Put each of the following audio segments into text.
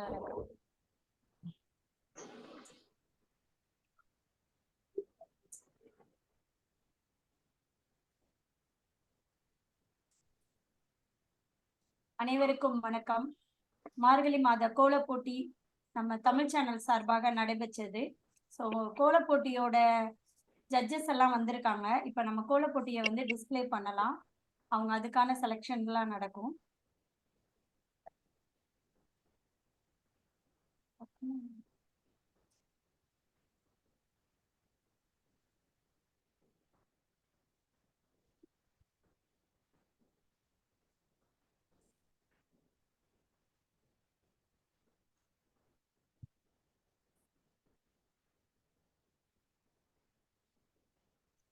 வணக்கம். அனைவருக்கும் வணக்கம். மார்கழி மாத கோலப் போட்டி நம்ம தமிழ் சேனல் சார்பாக நடைபெற்றது. ஸோ கோலப் போட்டியோட ஜட்ஜஸ் எல்லாம் வந்திருக்காங்க. இப்போ நம்ம கோலப் போட்டியை வந்து டிஸ்ப்ளே பண்ணலாம். அவங்க அதுக்கான செலெக்ஷன்லாம் நடக்கும்.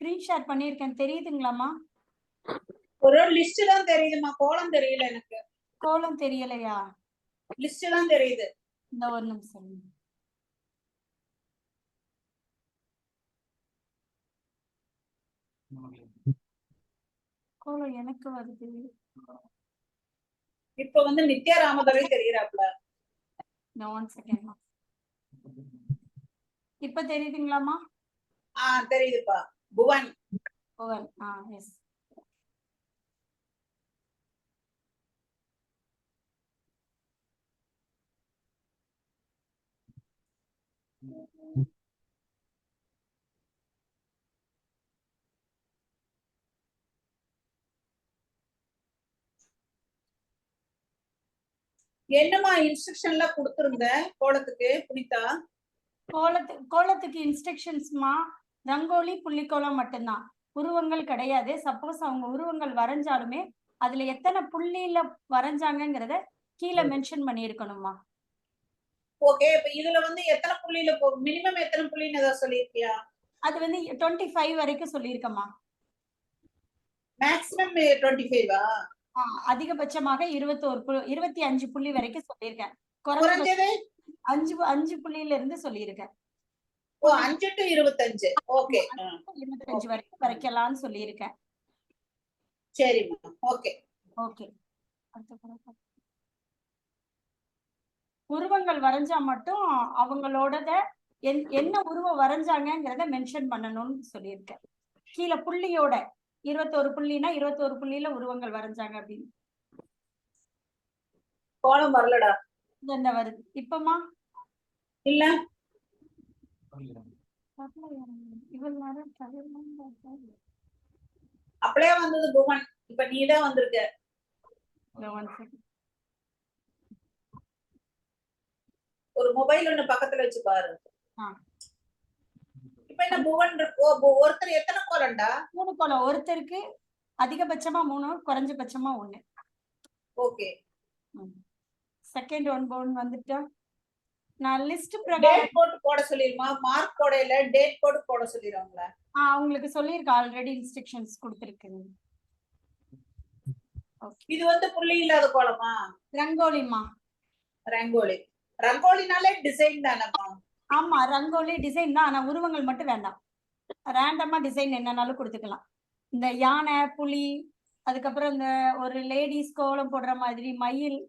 ஸ்கிரீன் ஷேர் பண்ணியிருக்கேன், தெரியுதுங்களாமா? ஒரு லிஸ்ட் தான் தெரியுதுமா, கோலம் தெரியல எனக்கு. கோலம் தெரியலையா? லிஸ்ட் தான் தெரியுது. இந்த ஒரு நிமிஷம். கோலம் எனக்கு வருது. இப்ப வந்து நித்யா ராமதுரை தெரியறாப்ல. One second. இப்ப தெரியுதுங்களாமா? தெரியுதுப்பா. புவன். புவன், எஸ். என்னமா இன்ஸ்ட்ரக்ஷன்லாம் கொடுத்திருந்த கோலத்துக்கு புனிதா? கோலத்துக்கு இன்ஸ்ட்ரக்ஷன்ஸ்மா ரங்கோலி புள்ளிக்கோலம் மட்டும்தான், உருவங்கள் கிடையாது. சப்போஸ் அவங்க உருவங்கள் வரைஞ்சாலுமே அதுல எத்தனை புள்ளியில வரைஞ்சாங்கிறத கீழே மென்ஷன் பண்ணிருக்கணுமா? ஓகே. இப்ப இதுல வந்து எத்தனை புள்ளியில மினிமம் எத்தனை புள்ளின்னு ஏதாவது சொல்லிருக்கியா? அது வந்து 25 வரைக்கும் சொல்லியிருக்கமா. மேக்ஸிமம் 25ஆ? அதிகபட்சமாக 25 புள்ளி வரைக்கும் சொல்லியிருக்கேன். குறைஞ்சது 5 புள்ளியில இருந்து சொல்லியிருக்கேன். 5 to 25. ஓகே. 25 வரைக்கும் வரைக்கலாம்னு சொல்லியிருக்கேன். சரிம்மா, ஓகே. ஓகே. உருவங்கள் வரைஞ்சா மட்டும் அவங்களோடத என்ன உருவம் வரைஞ்சாங்கிறத மென்ஷன் பண்ணணும்னு சொல்லியிருக்கேன். கீழே புள்ளியோட 21 புள்ளினா 21 புள்ளியில உருவங்கள் வரைஞ்சாங்க அப்படின்னு. கோலம் வரலடா. இந்த வருது இப்பமா? இல்ல, அப்படியே வந்தது புவன். இப்ப நீதான் வந்திருக்க. ஒரு மொபைல் ஒண்ணு பக்கத்துல வச்சு பாரு. இப்ப என்ன புவன் ஒருத்தர் எத்தனை கோலம்டா? 3 கோலம். ஒருத்தருக்கு அதிகபட்சமா 3, குறைஞ்சபட்சமா 1. ஓகே. செகண்ட் ஒன் போன் வந்துட்டா. நான் லிஸ்ட் பிரகாரம் போட்டு போட சொல்லிருமா? மார்க் போடல, டேட் போட்டு போட சொல்லிருவாங்களா? உங்களுக்கு சொல்லிருக்கேன், ஆல்ரெடி இன்ஸ்ட்ரக்ஷன்ஸ் கொடுத்திருக்கேன். இது வந்து புள்ளி இல்லாத கோலமா? ரங்கோலிமா. ரங்கோலி. ரங்கோலினாலே டிசைன் தானேமா? ஆமா, ரங்கோலி டிசைன் தான். ஆனா உருவங்கள் மட்டும் வேண்டாம். ரேண்டமா டிசைன் என்னன்னாலும் கொடுத்துக்கலாம். இந்த யானை, புலி, அதுக்கப்புறம் இந்த ஒரு லேடிஸ் கோலம் போடுற மாதிரி மயில்,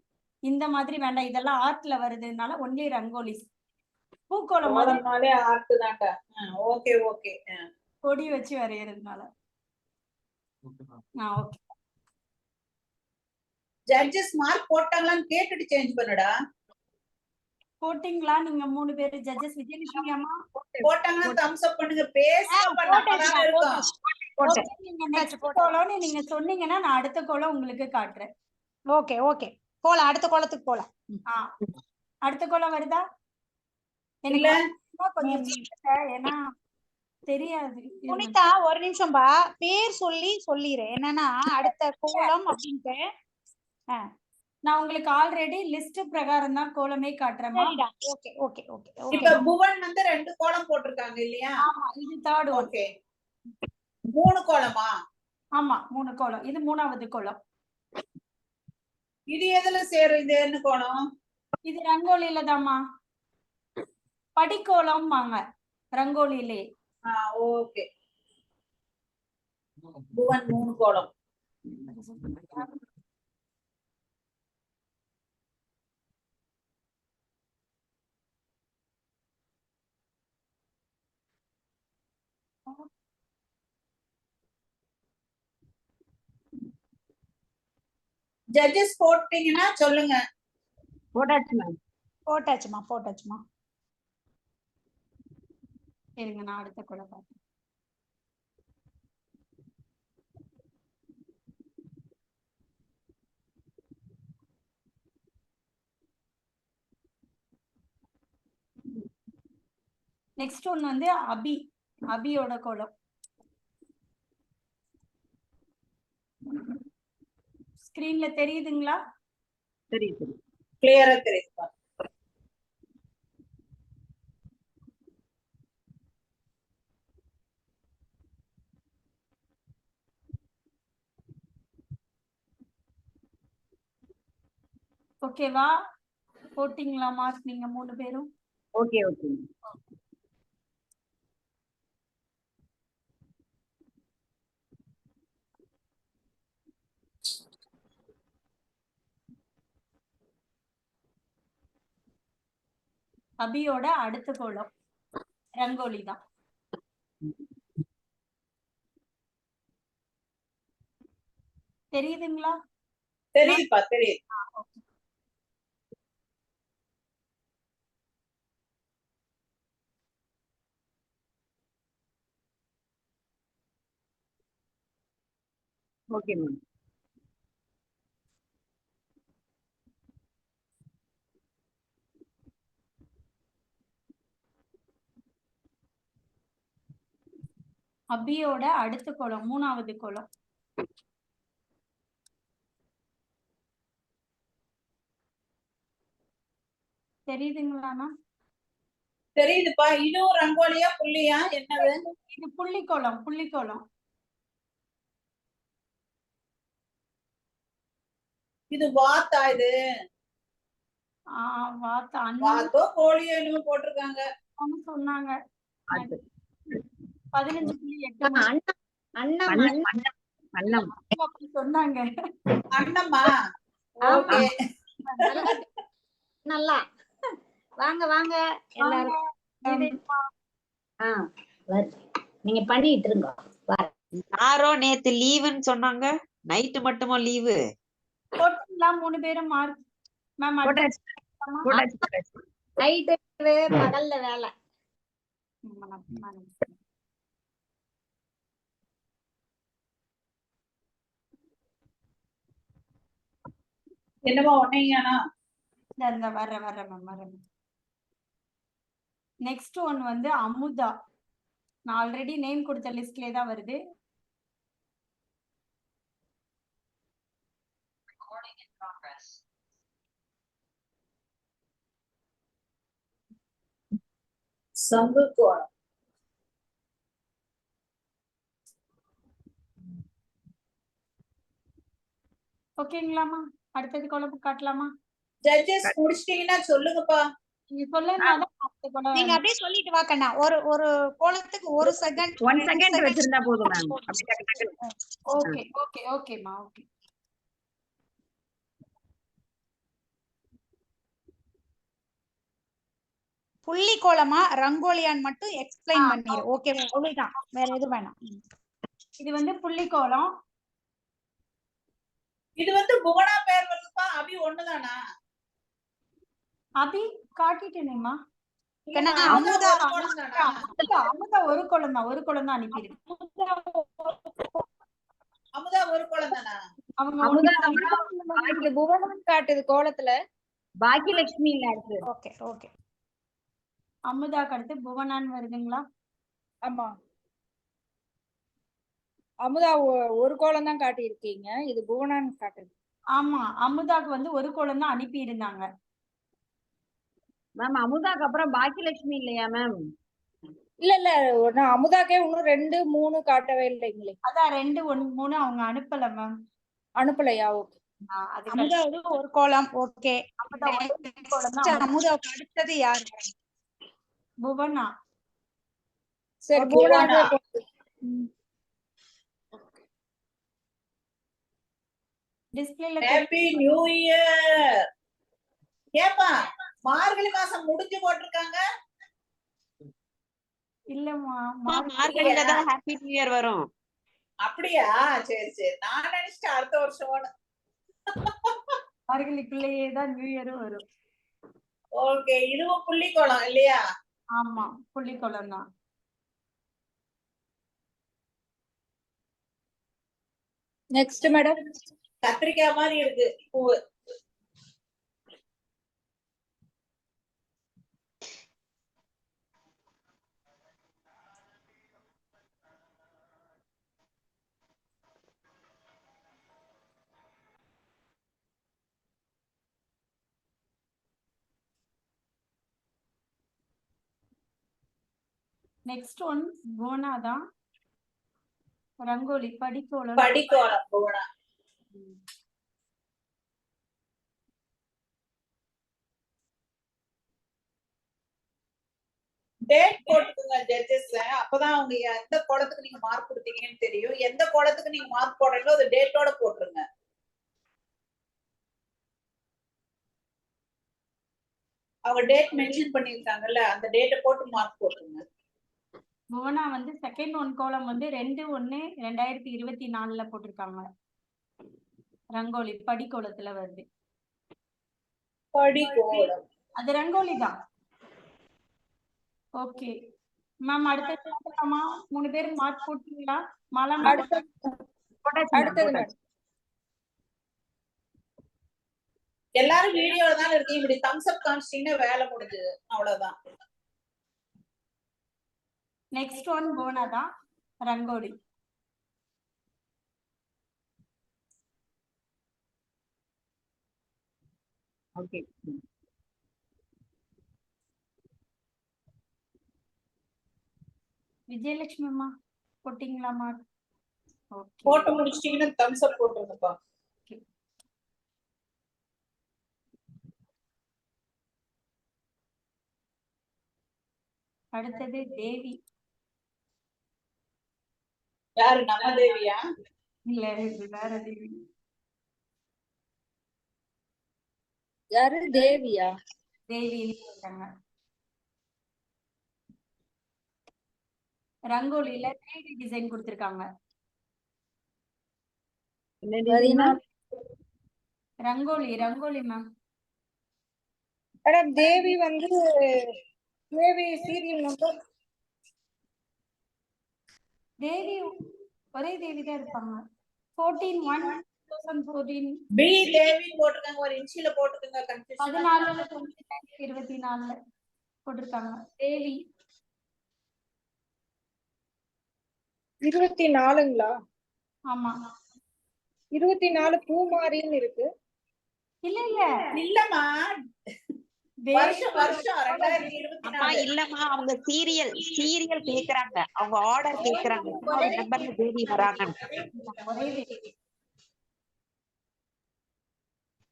இந்த மாதிரி வேண்டாம். இதெல்லாம் ஆர்ட்ல வருதுனால ஒன்லி ரங்கோலிஸ். பூக்கோலம் மாதிரினாலே ஆர்ட் தான்டா. Okay okay. கொடி வச்சு வரையறதுனால. ஓகே. ஜட்ஜஸ் மார்க் போட்டாங்களான்னு கேட்டுட்டு சேஞ்ச் பண்ணுடா. போட்டிங்களா? நீங்க 3 பேர் ஜட்ஜஸ் விஜயலட்சுமி அம்மா போட்டாங்கன்னா தம்ஸ் அப் பண்ணுங்க. பேஸ்டா இருக்கும். நீங்க நெக்ஸ்ட் கோலம்னு நீங்க சொன்னீங்கன்னா நான் அடுத்த கோலம் உங்களுக்கு காட்டுறேன். Okay okay. கோலம் அடுத்த கோலத்துக்கு போலாம். அடுத்த கோலம் வருதா? இல்ல கொஞ்சம் ஏன்னா தெரியாது. புனிதா ஒரு நிமிஷம் பா, பேர் சொல்லி சொல்லிரு என்னன்னா அடுத்த கோலம் அப்படின்ட்டு. நான் உங்களுக்கு ஆல்ரெடி லிஸ்ட் பிரகாரம் தான் கோலமே காட்டுறேன். Okay okay okay. இப்ப புவன் வந்து 2 கோலம் போட்டுருக்காங்க இல்லையா? ஆமா, இது தேர்ட் ஒன். ஓகே. 3 கோலமா? ஆமா, 3 கோலம். இது 3வது கோலம். இது எதுல சேரும்? இது என்ன கோலம்? இது ரங்கோலியில தாமா. படிக்கோலம் வாங்க ரங்கோலியிலே. ஓகே. புவன் 3 கோலம். ஜட்ஜஸ் போட்டீங்கன்னா சொல்லுங்க. போட்டாச்சு மேம். போட்டாச்சுமா. இருங்க நான் அடுத்த கூட பார்ப்பேன். நெக்ஸ்ட் ஒன் வந்து அபியோட கோலம். ஸ்கிரீன்ல தெரியுதுங்களா? தெரியுது. கிளியரா தெரியுதுப்பா. ஓகேவா? போட்டிங்களா மார்க் நீங்க 3 பேரும்? Okay okay. அபியோட அடுத்த கோலம் ரங்கோலி தான். தெரியுதுங்களா? தெரியுதுப்பா தெரியுது. Okay ma'am. அபியோட அடுத்த கோலம் 3வது கோலம். தெரியுதுங்களாண்ணா? தெரியுதுப்பா. இதுவும் ரங்கோலியா புள்ளியா என்னது? இது புள்ளிக்கோலம். இது வாத்தா? இது வாத்தா வாத்தோ கோழியோ என்னமோ போட்டிருக்காங்க சொன்னாங்க. 15.8 சொன்னாங்க. அண்ணம்மா. ஓகே. நல்லா வாங்க எல்லாரும். நீங்க பண்ணிட்டு இருங்க. யாரோ நேத்து லீவுன்னு சொன்னாங்க. நைட்டு மட்டுமா லீவு? போட்டீங்களா 3 பேரும் மார்க்? மேம் நைட்டு பகல்ல வேலை. என்னமா ஒன்னையானா? வர்றேன். நெக்ஸ்ட் ஒன் வந்து அமுதா. நான் ஆல்ரெடி நேம் கொடுத்த லிஸ்ட்லயே தான் வருது. சங்கு கோலம். ஓகேங்களாமா? அடுத்தது கோலம் காட்டலாமா? ஜட்ஜஸ் முடிச்சிட்டீங்கன்னா சொல்லுங்கப்பா. நீங்க சொல்லுங்க. நீங்க அப்படியே சொல்லிட்டு வா கண்ணா. ஒரு கோலத்துக்கு 1 செகண்ட் 1 செகண்ட் வச்சிருந்தா போதும் மேம். அப்படி டக்கு டக்கு. ஓகேமா. புள்ளி கோலமா ரங்கோலியான்னு மட்டும் எக்ஸ்பிளைன் பண்ணிரு. ஓகேவா? அவ்வளவுதான், வேற எதுவும் வேணாம். இது வந்து புள்ளிக்கோலம். இது வந்து புவனா பேர் வருதுப்பா. அபி ஒண்ணுதானா? அபி காட்டிட்டேனேம்மா. அமுதா அமுதா ஒரு கோலம் தான் அனுப்பியிருக்கு. அமுதா ஒரு கோலம் தானா? அவங்க புவனம் காட்டுது கோலத்துல. பாக்கியலட்சுமி இல்ல இருக்கு. ஓகே. அமுதாக்கு அடுத்து புவனான்னு வருதுங்களா? ஆமா, அமுதா ஒரு கோலம் தான் காட்டி இருக்கீங்க. இது புவனான்னு காட்டுது. ஆமா, அமுதாக்கு வந்து ஒரு கோலம் தான் அனுப்பி இருந்தாங்க. மேம் அமுதாக்கு அப்புறம் பாக்கியலட்சுமி இல்லையா மேம்? இல்ல அமுதாக்கே இன்னும் 2 3 காட்டவே இல்லைங்களே. அதான் 2 1 3 அவங்க அனுப்பல மேம். அனுப்பலையா? ஓகே. அமுதாவது ஒரு கோலம். ஓகே. அமுதாவுக்கு அடுத்தது யாரு? புவனா. சரி, புவனா. டிஸ்ப்ளேல ஹேப்பி நியூ இயர். ஏப்பா மார்கழி மாசம் முடிஞ்சு போட்டிருக்காங்க. இல்லம்மா மார்கழியில தான் ஹாப்பி நியூ இயர் வரும். அப்படியா? சரி சரி, நான் நினைச்சிட்டேன் அடுத்த வருஷம். மார்கழிக்குள்ளேயே தான் நியூ இயரும் வரும். ஓகே, இதுவும் புள்ளிக்கோளம் இல்லையா? ஆமா, புள்ளிக்கோளம் தான். Next madam. கத்திரிக்காய் மாதிரி இருக்கு பூவு. நெக்ஸ்ட் ஒன் போனா தான். ரங்கோலி படிக்கோளம். படிக்கோளம் போனா. டேட் போட்டுக்குங்க ஜட்ஜஸ், அப்பதான் அவங்க எந்த கோலத்துக்கு நீங்க மார்க் கொடுத்தீங்கன்னு தெரியும். எந்த கோலத்துக்கு நீங்க மார்க் போடுறீங்களோ அது டேட்டோட போட்டுருங்க. அவங்க டேட் மென்ஷன் பண்ணிருக்காங்கல்ல, அந்த டேட்டை போட்டு மார்க் போட்டுருங்க. போனா வந்து செகண்ட் ஒன் கோலம் வந்து 2/1/2024 போட்டிருக்காங்க. ரங்கோலி படிக்கோலத்துல வருது. படிக்கோளம் அது ரங்கோலி தான். ஓகே மேம், அடுத்தது பார்க்கலாமா? 3 பேர் மார்க் போட்டீங்களா? மாலா அடுத்தது மேடம். எல்லாரும் வீடியோல தான் இருக்கீங்க. இப்படி தம்ஸ் அப் காமிச்சிட்டீங்கன்னா வேலை முடிஞ்சது, அவ்வளவுதான். நெக்ஸ்ட் ஒன் போனா தான். ரங்கோலி. ஓகே. விஜயலட்சுமி அம்மா போட்டீங்களா மார்க்? ஓகே, போட்டு முடிச்சிட்டீங்கன்னா தம்ஸ் அப் போட்டுருங்கப்பா. அடுத்தது தேவி. யாரு, நம்ம தேவியா? இல்ல, இது வேற தேவி. யாரு தேவியா? தேவி இருக்காங்க. ரங்கோலியில 3D டிசைன் கொடுத்திருக்காங்க. ரங்கோலி ரங்கோலி மேம். மேடம் தேவி வந்து தேவி சீரியல் நம்பர். தேவி ஒரே தேவி தான் இருப்பாங்க. 14/1/2014. பி தேவி போட்டுருக்காங்க, ஒரு இன்ச்சில போட்டுக்கோங்க. கன்ஃபியூஷன் 14/24 போட்டிருக்காங்க. தேவி 24ங்களா? ஆமா. 24 பூமாரின்னு இருக்கு. இல்ல இல்ல இல்லம்மா, தேவி வருஷம் 2024. இல்லம்மா, அவங்க சீரியல் கேக்குறாங்க. அவங்க ஆர்டர் கேக்குறாங்க. எத்தனாவது நம்பர்ல தேவி வராங்கன்னு. ஒரே தேவி.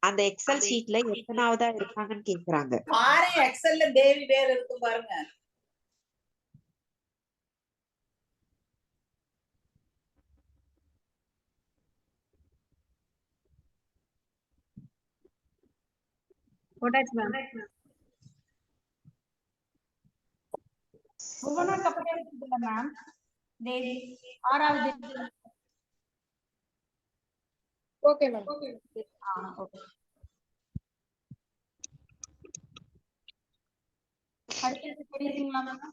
அந்த எக்ஸல் ஷீட்ல எத்தனாவதா இருக்காங்கன்னு கேக்குறாங்க. பாரு, எக்ஸல்ல தேவி வேற இருக்கு பாருங்க. போட்டாச்சு மேம். புவனாக்கு அப்புறம் இருக்குல்ல மேம் தேவி 6வது. Okay ma'am. ஓகே. அடுத்தது தெரியுங்களா மேம்?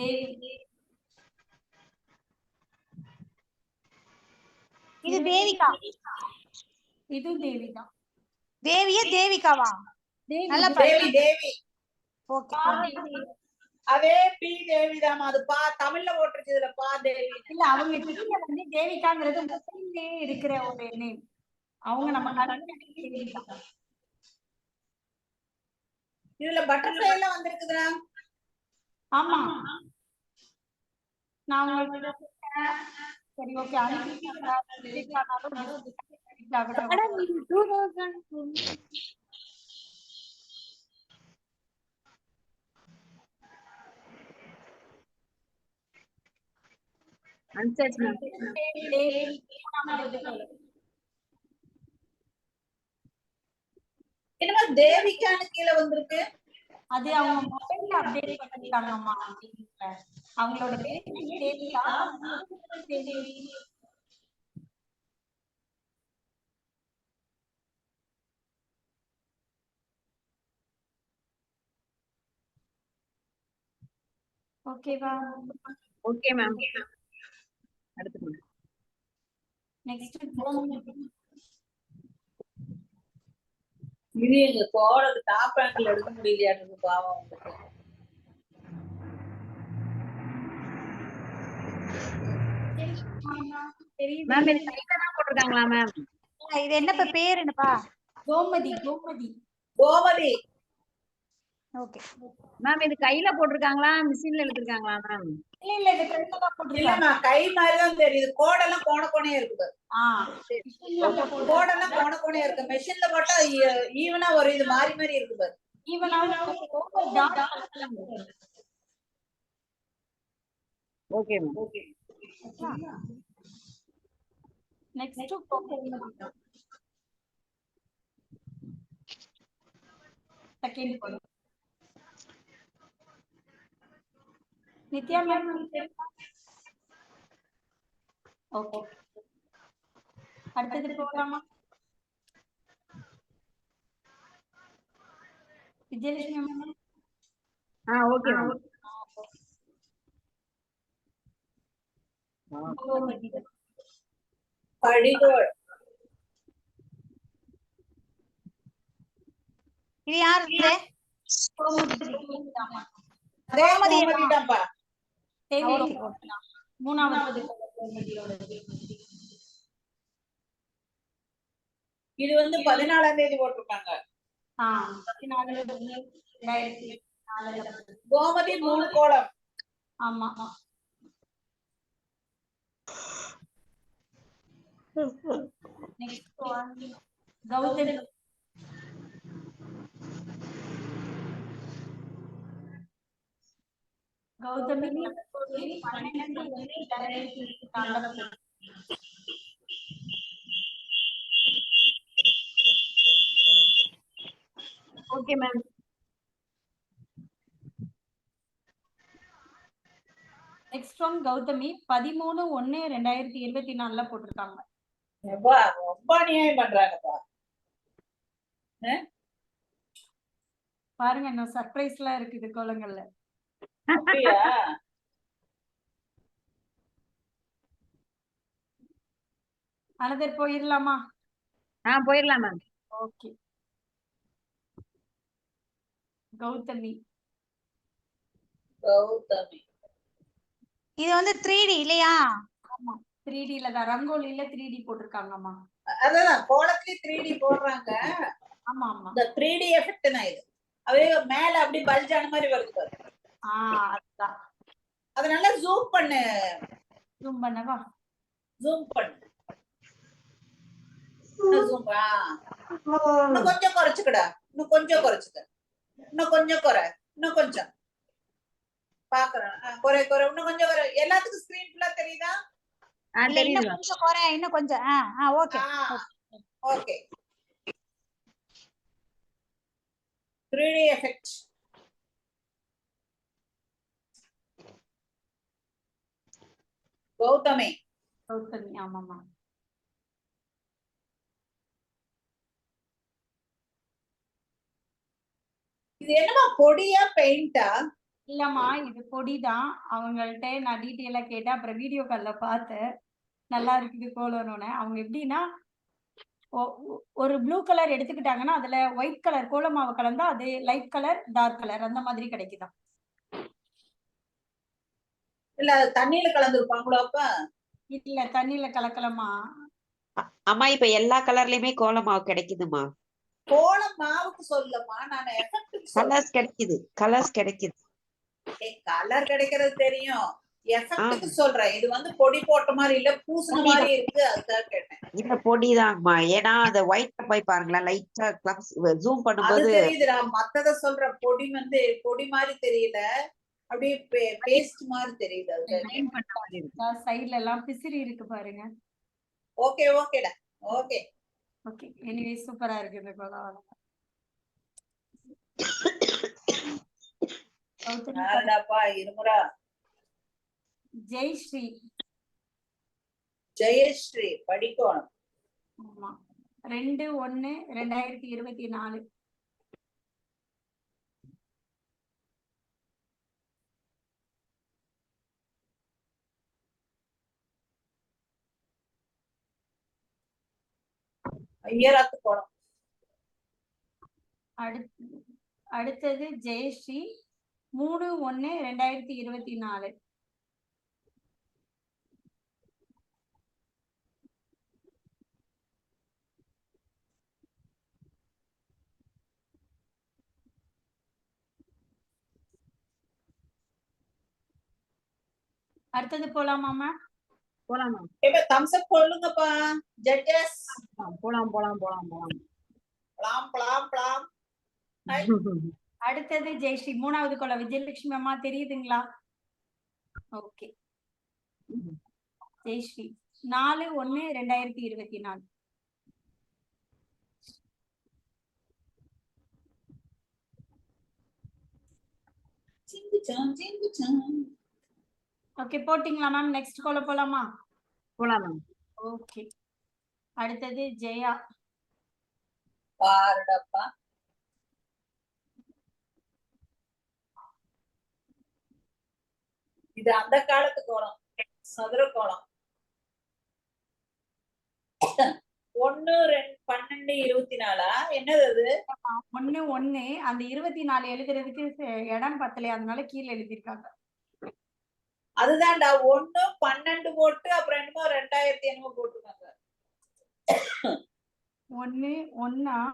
தேவி. இது தேவிகா. இது தேவி தான். தேவியா தேவிகாவா? நல்லா தேவி தேவி. ஓகே. அதே பி தேவி தான். அது பா தமிழ்ல போட்டுருச்சு, இதுல பா தேவி. இல்ல, அவங்க கீழே வந்து தேவிகாங்கிறது முஸ்லிம்லயே இருக்கிற ஒரு நேம். அவங்க நம்ம தேவிகா. இதுல பட்டர்ஃப்ளை எல்லாம் வந்திருக்குதுடா. ஆமா, நான் உங்களுக்கு சரி ஓகே அன்சர்ச் மேம். என்னமா தேவிகான்னு கீழே வந்திருக்கு? அது அவங்க மொபைல்ல அப்டேட் பண்ணிருக்காங்கம்மா. அவங்களோட தேதியா தேதி ஓகேவா? Okay ma'am. அடுத்து மேம். நெக்ஸ்ட் இது எங்க கோடக்கு டாப் ஆங்கிள் எடுக்க முடியலையாட்டு பாவம் உங்களுக்கு. மேம் இது கையில தான் போட்டிருக்காங்களா மேம்? இது என்னப்பா பேர் என்னப்பா? கோமதி. கோமதி. கோமதி. ஓகே மேம் இது கையில போட்டிருக்காங்களா மிஷின்ல எடுத்திருக்காங்களா மேம்? இல்ல இது கரெக்ட்டா தான் போட்டுருக்காங்க. இல்லம்மா கை மாதிரி தான் தெரியுது. கோடெல்லாம் கோண கோணையா இருக்குது. கோடெல்லாம் கோண கோணையா இருக்கு. மெஷின்ல போட்டா ஈவனா ஒரு இது மாறி மாறி இருக்குது. Okay ma'am. Okay. Next second கொடு. நித்யா மேம். ஓகே அடுத்தது போகலாமா? விஜயலட்சுமி மேம். Okay ma'am. படிகோள். இது யாரு இது? கோமதிதான்ப்பா. மூணாவது இது வந்து 14ஆம் தேதி போட்டிருக்காங்க. கோமதி 3 கோலம். ஆமா next Gauthami. Gauthami 12/2024. Okay ma'am. Next one Gauthami 13/1/2024 போட்டிருக்காங்க. ரொம்ப அநியாயம் பண்றாங்கப்பா. பாருங்க இன்னும் சர்ப்ரைஸ்லாம் இருக்குது கோலங்கள்ல. அப்படியா? அனதர் போயிடலாமா? போயிடலாம் மேம். ஓகே கௌதமி. கௌதமி இது வந்து 3D இல்லையா? ஆமா 3Dல தான் ரங்கோலில 3D போட்டிருக்காங்கம்மா. அதான் கோலத்திலே 3D போடுறாங்க. ஆமா ஆமா இந்த 3D எஃபெக்ட் தான் இது. அப்படியே மேல அப்படி பல்ஜான மாதிரி வருது பாரு. அதுதான். அத நல்லா ஜூம் பண்ணு. ஜூம் பண்ணவா? ஜூம் பண்ணு. ஜூம் இன்னும் கொஞ்சம் குறைச்சுக்கடா. இன்னும் கொஞ்சம் குறைச்சுக்க. இன்னும் கொஞ்சம் குறை. இன்னும் கொஞ்சம் பாக்குறேன். குறை குறை. இன்னும் கொஞ்சம் குறை. எல்லாத்துக்கும் ஸ்கிரீன் ஃபுல்லா தெரியுதா? இன்னும் கொஞ்சம் குறை. இன்னும் கொஞ்சம் okay okay. 3D effect. Gauthami. Gauthami ஆமாமா. இது என்னமா பொடியா பெயிண்டா? இல்லம்மா இது பொடிதான். அவங்கள்ட்ட நான் டீட்டெயிலா கேட்டேன். அப்புறம் வீடியோ கால்ல பார்த்தேன். நல்லா இருக்குது கோலம்னு. அவங்க எப்படின்னா ஒரு ப்ளூ கலர் எடுத்துக்கிட்டாங்கன்னா அதுல ஒயிட் கலர் கோலமாவை கலந்தா அது லைட் கலர் டார்க் கலர் அந்த மாதிரி கிடைக்குதான். இல்ல தண்ணியில கலந்துருப்பாங்களோ அப்ப? இல்ல தண்ணியில கலக்கலமா. அம்மா இப்ப எல்லா கலர்லயுமே கோலமாவு கிடைக்குதுமா. கோலம் மாவுக்கு சொல்லமா, நான் எஃபெக்ட் கலர்ஸ் கிடைக்குது. கலர்ஸ் கிடைக்குது. கலர் கிடைக்கிறது தெரியும். எஃபெக்ட்க்கு சொல்றேன். இது வந்து பொடி போட்ட மாதிரி இல்ல, பூசுன மாதிரி இருக்கு. அதுக்காக கேட்டேன். இந்த பொடிதான்மா. ஏன்னா அந்த ஒயிட் போய் பாருங்களேன், லைட்டா கிளப்ஸ் ஜூம் அது பண்ணும்போது தெரியுதுடா. மத்தத சொல்ற பொடி வந்து பொடி மாதிரி தெரியல, அப்படியே பேஸ்ட் மாதிரி தெரியுது. அது சைடுல எல்லாம் பிசிறி இருக்கு பாருங்க. ஓகே ஓகேடா. ஓகே ஓகே எனிவே சூப்பரா இருக்கு இந்த கோலம். கௌதமி யாருடாப்பா இருமுறா? ஜெயஸ்ரீ. ஜெயஸ்ரீ படிக்கணும். ஆமா 2/1/2024. ஐயராத்து போனோம். அடுத்தது ஜெயஸ்ரீ 3/1/2024. அடுத்தது போலாமா மேம்? போலாம் மேம். இப்ப தம்ஸ் அப் சொல்லுங்கப்பா ஜட்ஜஸ். போலாம் போலாம் போலாம் போலாம். பலாம் பலாம் பலாம். அடுத்தது ஜெயஸ்ரீ 3வது கொலை விஜயலட்சுமி அம்மா தெரியுதுங்களா? ஓகே. ஜெயஸ்ரீ 4/1/2024. சிங்குச்சான் சிங்குச்சான். ஓகே போட்டிங்களா மேம்? நெக்ஸ்ட் கொலை போலாமா? போலாம் மேம். ஓகே. அடுத்தது ஜெயா. பாருடப்பா. இது அந்த காலத்து கோலம், சதுர கோலம். 1/2/12/24 என்னது அது? 1/1 அந்த 24 எழுதுறதுக்கு இடம் பத்தலையா, அதனால கீழே எழுதிருக்காங்க. அதுதான்டா 1/12 போட்டு அப்புறம் என்னமோ 2000 என்னமோ போட்டுருக்காங்க. 1/1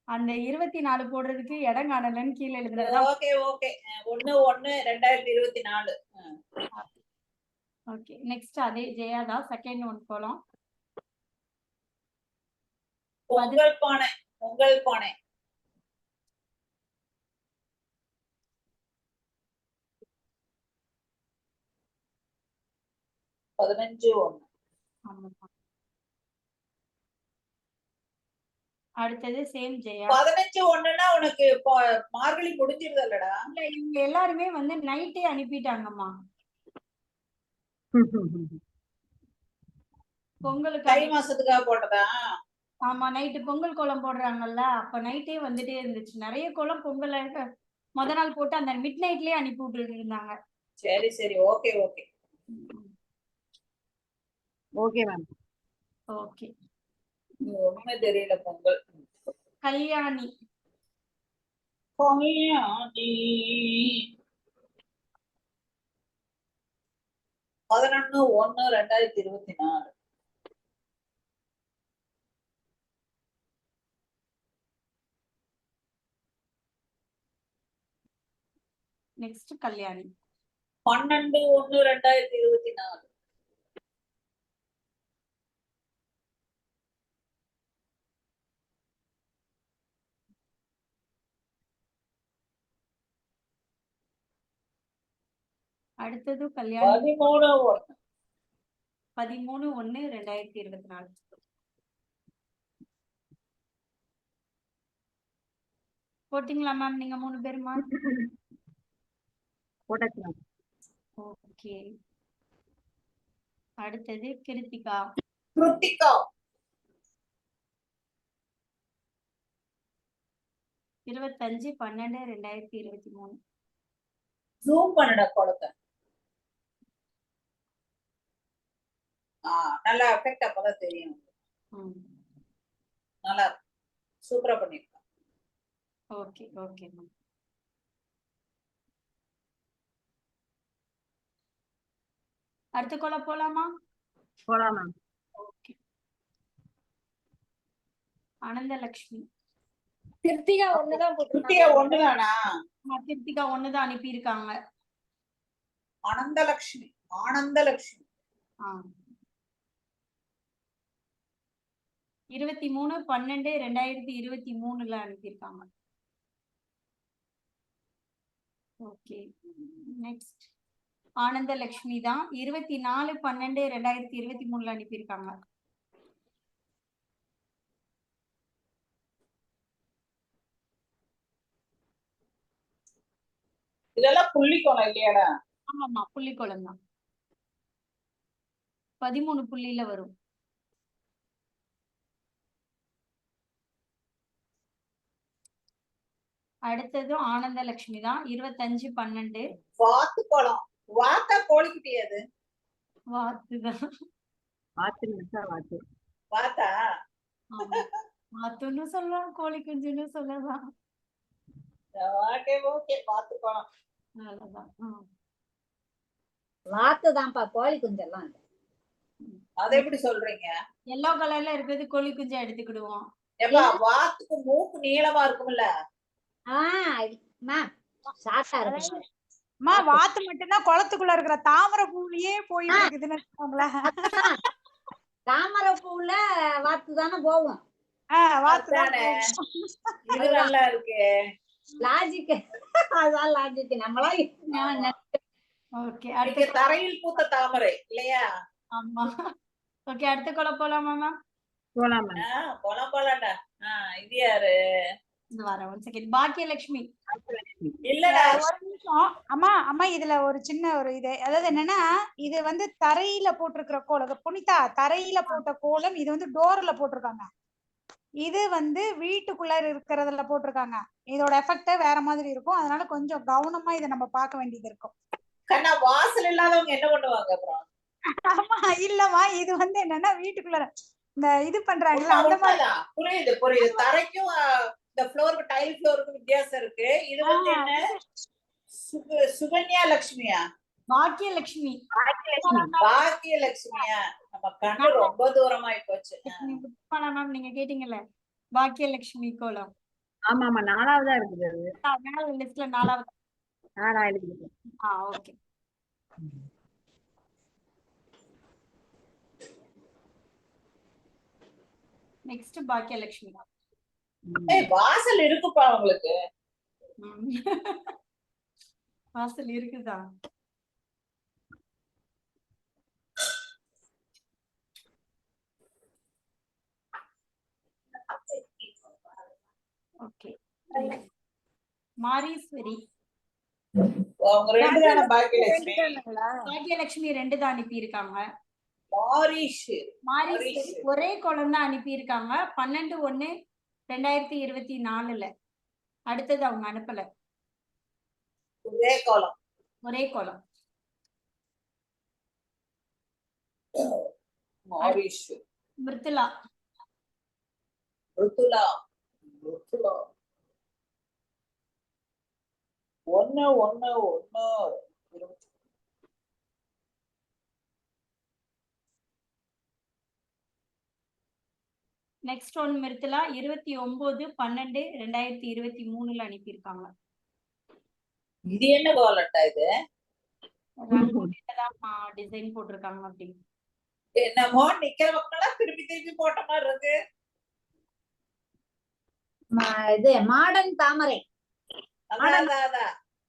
அந்த 24 போடுறதுக்கு இடம் காணலன்னு கீழே எழுதுறதா. Okay okay 1/1/2024. ஓகே நெக்ஸ்ட் அதே ஜெயா தான் செகண்ட் ஒன் போலாம். பொங்கல் பானை பொங்கல் பானை. ஆமா. அடுத்தது சேம் ஜெயா. 15/1ன்னா உனக்கு மார்கழி முடிஞ்சிருதல்லடா? இல்ல இவங்க எல்லாருமே வந்து நைட்டே அனுப்பிட்டாங்கம்மா. பொங்கலுக்கு தை மாசத்துக்காக போட்டதா? ஆமா நைட்டு பொங்கல் கோலம் போடுறாங்கல்ல, அப்ப நைட்டே வந்துட்டே இருந்துச்சு. நிறைய கோலம் பொங்கல் முத நாள் போட்டு அந்த மிட் நைட்லயே அனுப்பி விட்டுட்டு இருந்தாங்க. சரி சரி okay okay okay ma'am. Okay. ஒண்ணுமே தெரியல. பொங்கல் கல்யாணி. கல்யாணி 11/1/2024. நெக்ஸ்ட் கல்யாணி 12/1/2024. அடுத்தது கல்யாணி 13/1. போட்டிங்களா மேம் நீங்க 3 பேருமா? போட்டாச்சு மேம். ஓகே. அடுத்தது கிருத்திகா. கிருத்திகா 25/12/2023. ஜூம் பண்ணுடா கொடுத்த. நல்லா எஃபெக்ட் அப்பதான் தெரியும். நல்லா இருக்கு. சூப்பரா பண்ணிருக்கேன். Okay okay ma'am. அடுத்த கொலை போலாமா? போலாம் மேம். ஓகே. ஆனந்தலட்சுமி. கிருத்திகா 1 தான் கிருத்திகா 1 தானா? கிருத்திகா 1 தான் அனுப்பி இருக்காங்க. ஆனந்தலட்சுமி ஆனந்தலட்சுமி 23/12/2023 அனுப்பியிருக்காங்க. ஓகே நெக்ஸ்ட் ஆனந்தலட்சுமி தான் 24/12/2023 அனுப்பியிருக்காங்க. இதெல்லாம் புள்ளிக்கோணம் இல்லையாடா? ஆமாமா புள்ளிக்கோலம் தான். 13 புள்ளியில வரும். அடுத்ததும் ஆனந்த லட்சுமி தான் 25/12. வாத்து கோலம். வாத்தா கோழிக்குட்டி அது? வாத்துதான். வாத்துன்னு வச்சா வாத்து. வாத்தா? ஆமா. வாத்துன்னு சொல்லலாம், கோழி குஞ்சுன்னு சொல்லலாம். ஓகே ஓகே, வாத்து கோலம். அவ்வளவுதான். வாத்துதான்ப்பா, கோழி குஞ்செல்லாம் இல்ல. அதை எப்படி சொல்றீங்க? எல்லோ கலர்ல இருக்கிறது கோழி குஞ்சா எடுத்துக்கிடுவோம். எப்பா வாத்துக்கு மூக்கு நீளமா இருக்கும்ல? மேம் ஷார்ட்டா இருக்கு. அம்மா வாத்து மட்டும்தான் குளத்துக்குள்ள இருக்கிற தாமரை பூவிலேயே போயிட்டு இருக்குதுன்னு வச்சுக்கோங்களேன். தாமரை பூவுல வாத்து தானே போகும். வாத்து தான் அதானே. இது நல்லா இருக்கு. லாஜிக். அதான் லாஜிக். நம்மளா ஓகே, இங்க அடுத்த தரையில் பூத்த தாமரை இல்லையா? ஆமா. ஓகே, அடுத்த கோலம் போலாமா மேம்? போலாம் மேம். கோலம் போலாம்டா. இது யாரு? இந்த வரேன், 1 செகண்ட். பாக்கியலட்சுமி. இல்லடா. ஒரு நிமிஷம். அம்மா இதுல ஒரு சின்ன ஒரு இது, அதாவது என்னன்னா, இது வந்து தரையில போட்டிருக்கிற கோலம். புனிதா, தரையில போட்ட கோலம் இது வந்து டோர்ல போட்டிருக்காங்க. இது வந்து வீட்டுக்குள்ள இருக்கிறதுல போட்டிருக்காங்க. இதோட எஃபெக்ட் வேற மாதிரி இருக்கும். அதனால கொஞ்சம் கவனமா இதை நம்ம பார்க்க வேண்டியது இருக்கும். கண்ணா, வாசல் இல்லாதவங்க என்ன பண்ணுவாங்க அப்புறம்? ஆமா, இல்லம்மா, இது வந்து என்னன்னா வீட்டுக்குள்ள இந்த இது பண்றாங்கல்ல அந்த மாதிரி. உண்மைதான். புரியுது புரியுது. தரைக்கும் இந்த ஃப்ளோருக்கு, டைல் ஃப்ளோருக்கும் வித்தியாசம் இருக்கு. இது வந்து என்ன? சுகன்யா லட்சுமியா? பாக்கியலட்சுமி. பாக்கியலட்சுமியா? நம்ம கண்ணு ரொம்ப தூரமாயி போச்சு. மேம் நீங்க கேட்டீங்கல்ல, பாக்கியலட்சுமி கோலம். ஆமா ஆமா, 4வதா இருக்குது அது. மேல லிஸ்ட்ல 4வது. நான் எழுதிக்கிறேன். ஓகே. நெக்ஸ்ட் பாக்கியலட்சுமி. வாசல் இருக்குப்பா உங்களுக்கு. வாசல் இருக்குதா? ஓகே. மாரீஸ்வரி. அவங்க 2 தானே பாக்கியலட்சுமி? பாக்கியலட்சுமி 2 தான் அனுப்பி இருக்காங்க. மாரீஸ்வரி ஒரே கோலம் தான் அனுப்பி இருக்காங்க. 12/1/2024. அடுத்தது அவங்க அனுப்பல. ஒரே கோலம். ஒரே கோலம். மாரீஸ்வரி. மிருத்துலா. ருத்துலா. ருத்துலா. 1/1/1. நெக்ஸ்ட் ஒன் மிருத்துலா 29/12/2023 அனுப்பியிருக்காங்க. இது என்ன கோலட்டா இது? டிசைன் போட்டிருக்காங்க. அப்படி என்னமோ நிக்கிற மக்கள்லாம் திருப்பி திருப்பி போட்ட மாதிரி இருக்கு. இது மாடர்ன் தாமரை. அதான்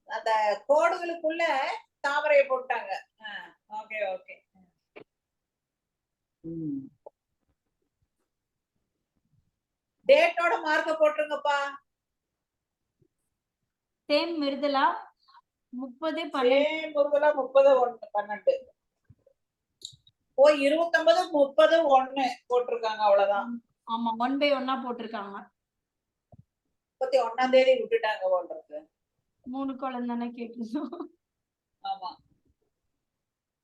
அந்த கோடுகளுக்குள்ள தாமரையை போட்டாங்க. Okay okay. டேட்டோட மார்க்க போட்டுருங்கப்பா. சேம் மிருதுலா 30/12 ஓ 29/30/1 போட்டிருக்காங்க. அவ்வளவுதான். ஆமா, 1/1 போட்டிருக்காங்க. 31ஆம் தேதி விட்டுட்டாங்க போடுறது. 3 கோலம் தானே கேட்டிருந்தோம். ஆமா.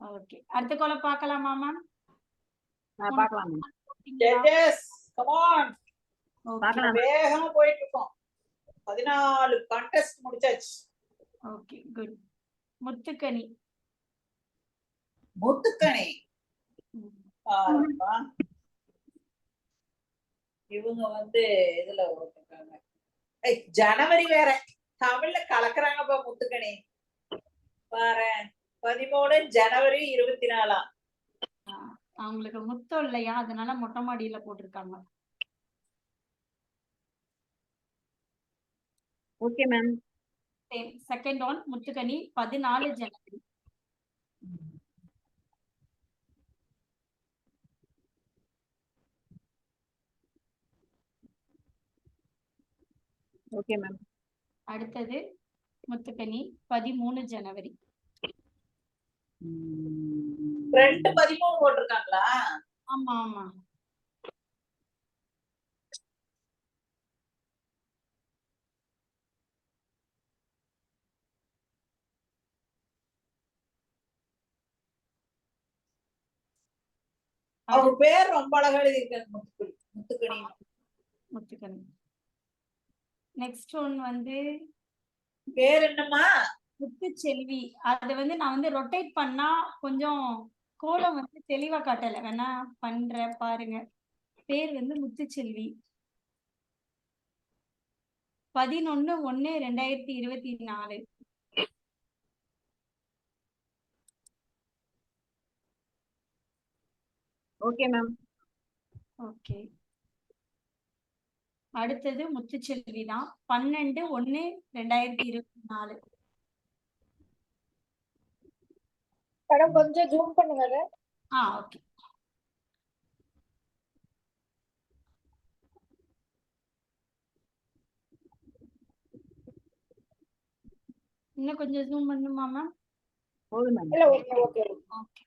ஓகே, அடுத்த கோலம் பார்க்கலாமா மேம்? பார்க்கலாம். Judges come on. பார்க்கலாம். வேகமா போயிட்டு இருக்கோம். 14 கான்டெஸ்ட் முடிச்சாச்சு. Okay, good. முத்துக்கனி. முத்துக்கனி. இவங்க வந்து இதுல போட்டிருக்காங்க. ஜனவரி வேற தமிழ்ல கலக்குறாங்கப்பா. முத்துக்கனி பாரு, 13 ஜனவரி 24. அவங்களுக்கு முத்தம் இல்லையா, அதனால மொட்டை மாடியில போட்டிருக்காங்க. Okay ma'am. Second one Muthukani 14 ஜனவரி. Okay ma'am. அடுத்தது முத்துக்கனி 13 ஜனவரி. ஃப்ரெண்ட் 13 போட்டிருக்காங்களா? ஆமா ஆமா. அவங்க பேர் ரொம்ப அழகா எழுதியிருக்காங்க. முத்துக்கணி. முத்துக்கனி. நெக்ஸ்ட் ஒன் வந்து பேர் என்னம்மா? முத்துச்செல்வி. அது வந்து நான் வந்து ரொட்டேட் பண்ணா கொஞ்சம் கோலம் வந்து தெளிவா காட்டல. வேணா பண்றேன் பாருங்க. பேர் வந்து முத்துச்செல்வி. 11/1/2024. Okay ma'am. ஓகே. அடுத்தது முத்துச்செல்வி தான். 12/1/2024. மேடம் கொஞ்சம் ஜூம் பண்ணுங்க அதை. ஓகே. இன்னும் கொஞ்சம் ஜூம் பண்ணுமா மேம்? போதும் மேம். இல்ல ஓகே ஓகே. ஓகே.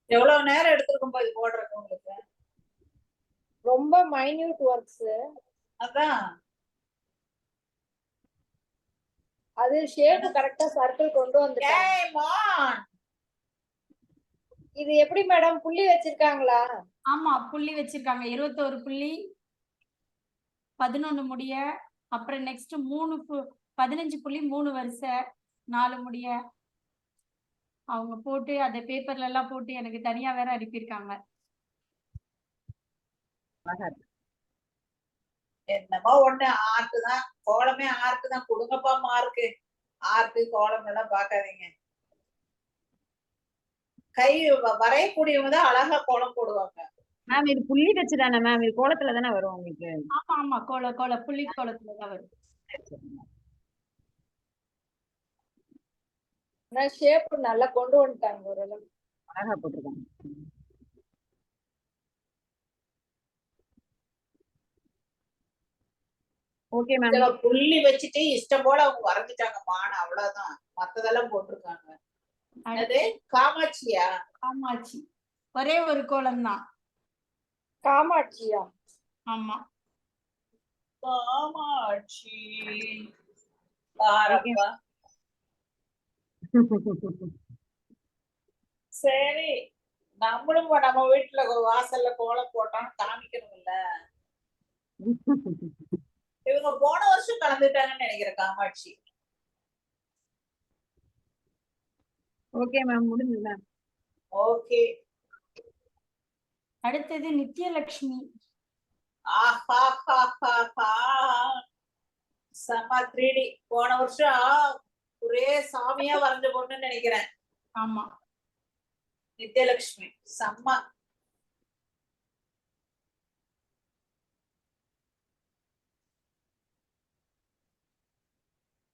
எவ்வளவு நேரம் எடுத்திருக்கும் போது போடுறதுக்கு உங்களுக்கு? ரொம்ப மைன்யூட் ஒர்க்ஸ். அதான் அது ஷேப் கரெக்டா சர்க்கிள் கொண்டு வந்துட்டாங்க. Game on. இது எப்படி மேடம் புள்ளி வச்சிருக்காங்களா? ஆமா புள்ளி வச்சிருக்காங்க. 21 புள்ளி 11 முடிய. அப்புறம் நெக்ஸ்ட் 15 புள்ளி 3 வரிசை 4 முடிய. அவங்க போட்டு அதை பேப்பர்ல எல்லாம் போட்டு எனக்கு தனியா வேற அனுப்பியிருக்காங்க. என்னமோ ஒண்ணு ஆர்ட் தான். கோலமே ஆர்ட் தான். கொடுங்கப்பா மார்க்கு. ஆர்ட் கோலம் எல்லாம் பாக்காதீங்க. கை வரையக்கூடியவங்க தான் அழகா கோலம் போடுவாங்க. மேம் இது புள்ளி வச்சுதானே மேம்? இது கோலத்துல தானே வரும் உங்களுக்கு? ஆமா ஆமா கோல புள்ளி கோலத்துலதான் வரும். ஆனா ஷேப் நல்லா கொண்டு வந்துட்டாங்க ஓரளவு. அழகா போட்டிருக்காங்க. Okay ma'am. புள்ளி வச்சுட்டு இஷ்டம் போல அவங்க வரைஞ்சிட்டாங்க மான். அவ்வளவுதான். மத்ததெல்லாம் போட்டிருக்காங்க. அது காமாட்சியா? காமாட்சி. ஒரே ஒரு கோலம் தான். காமாட்சியா? ஆமா. காமாட்சி பாரப்பா. சரி நம்மளும் நம்ம வீட்டுல வாசல்ல கோலம் போட்டோம்னு காமிக்கணும்ல. இவங்க போன வருஷம் கலந்துட்டாங்கன்னு நினைக்கிறேன் காமாட்சி. ஓகே மேம் முடிஞ்சது மேம். ஓகே. அடுத்தது நித்யலட்சுமி. செம 3D. போன வருஷம் ஒரே சாமியா வரைஞ்ச பொண்ணுன்னு நினைக்கிறேன். ஆமா நித்யலட்சுமி செம்ம.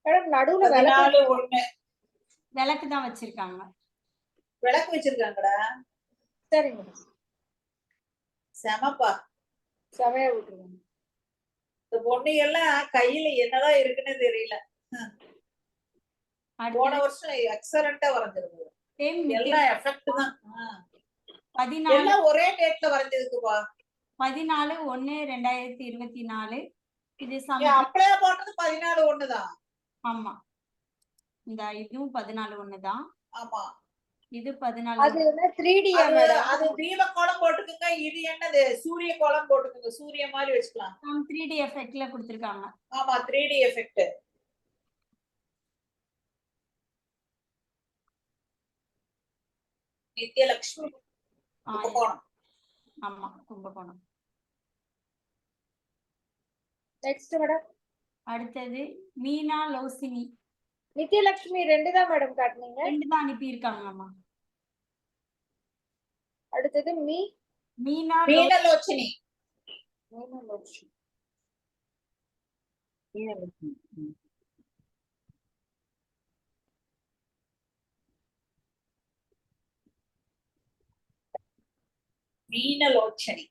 மேடம் நடுவுல 14/1. விளக்கு தான் வச்சிருக்காங்க. விளக்கு வச்சிருக்காங்கடா. சரிங்க. செமப்பா. செமையா விட்டுருங்க. இந்த பொண்ணு எல்லாம் கையில என்னதான் இருக்குன்னு தெரியல. போன வருஷம் எக்ஸலண்டா வரைஞ்சிருந்தது. எல்லாம் எஃபெக்ட் தான். 14 எல்லாம் ஒரே டேட்ல வரைஞ்சதுக்குப்பா. 14/1/2024. இது அப்படியே போட்டது 14/1 தான். ஆமா இந்த இதுவும் 14/1 தான். ஆமா இது 14. அது என்ன 3D மேடம்? அது தீப கோலம் போட்டுக்குங்க. இது என்னது சூரிய கோலம் போட்டுக்குங்க. சூரிய மாதிரி வச்சுக்கலாம். 3D எஃபெக்ட்ல கொடுத்திருக்காங்க. ஆமா 3D எஃபெக்ட். நித்யலட்சுமி கும்பகோணம். ஆமா கும்பகோணம். Next madam. அடுத்தது மீனா லோசினி. நித்யலட்சுமி 2 தான் மேடம் காட்டுனீங்க. 2 தான் அனுப்பி இருக்காங்கம்மா. அடுத்தது மீனலோச்சினி. மீனலோச்சனி.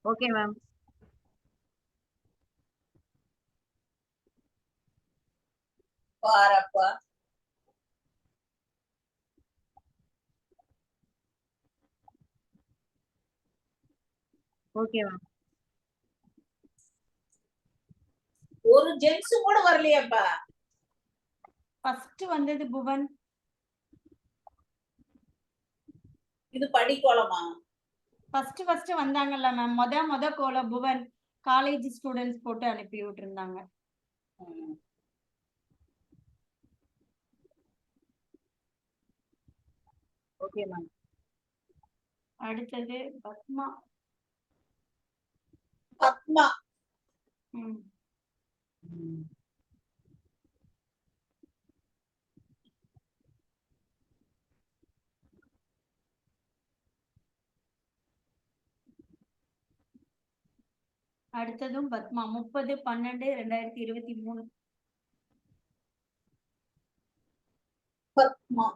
Okay ma'am. பாரப்பா. Okay ma'am. ஒரு ஜென்ஸ் கூட வரலையாப்பா. ஃபர்ஸ்ட் வந்தது புவன். இது படிக்கோலமா? ஃபர்ஸ்ட் வந்தாங்கல்ல மேம், மொத கோலம் புவன். காலேஜ் ஸ்டூடெண்ட்ஸ் போட்டு அனுப்பி விட்டுருந்தாங்க. Okay ma'am. அடுத்தது பத்மா. பத்மா. ம். அடுத்ததும் பத்மா. 30/12/2023. பத்மா.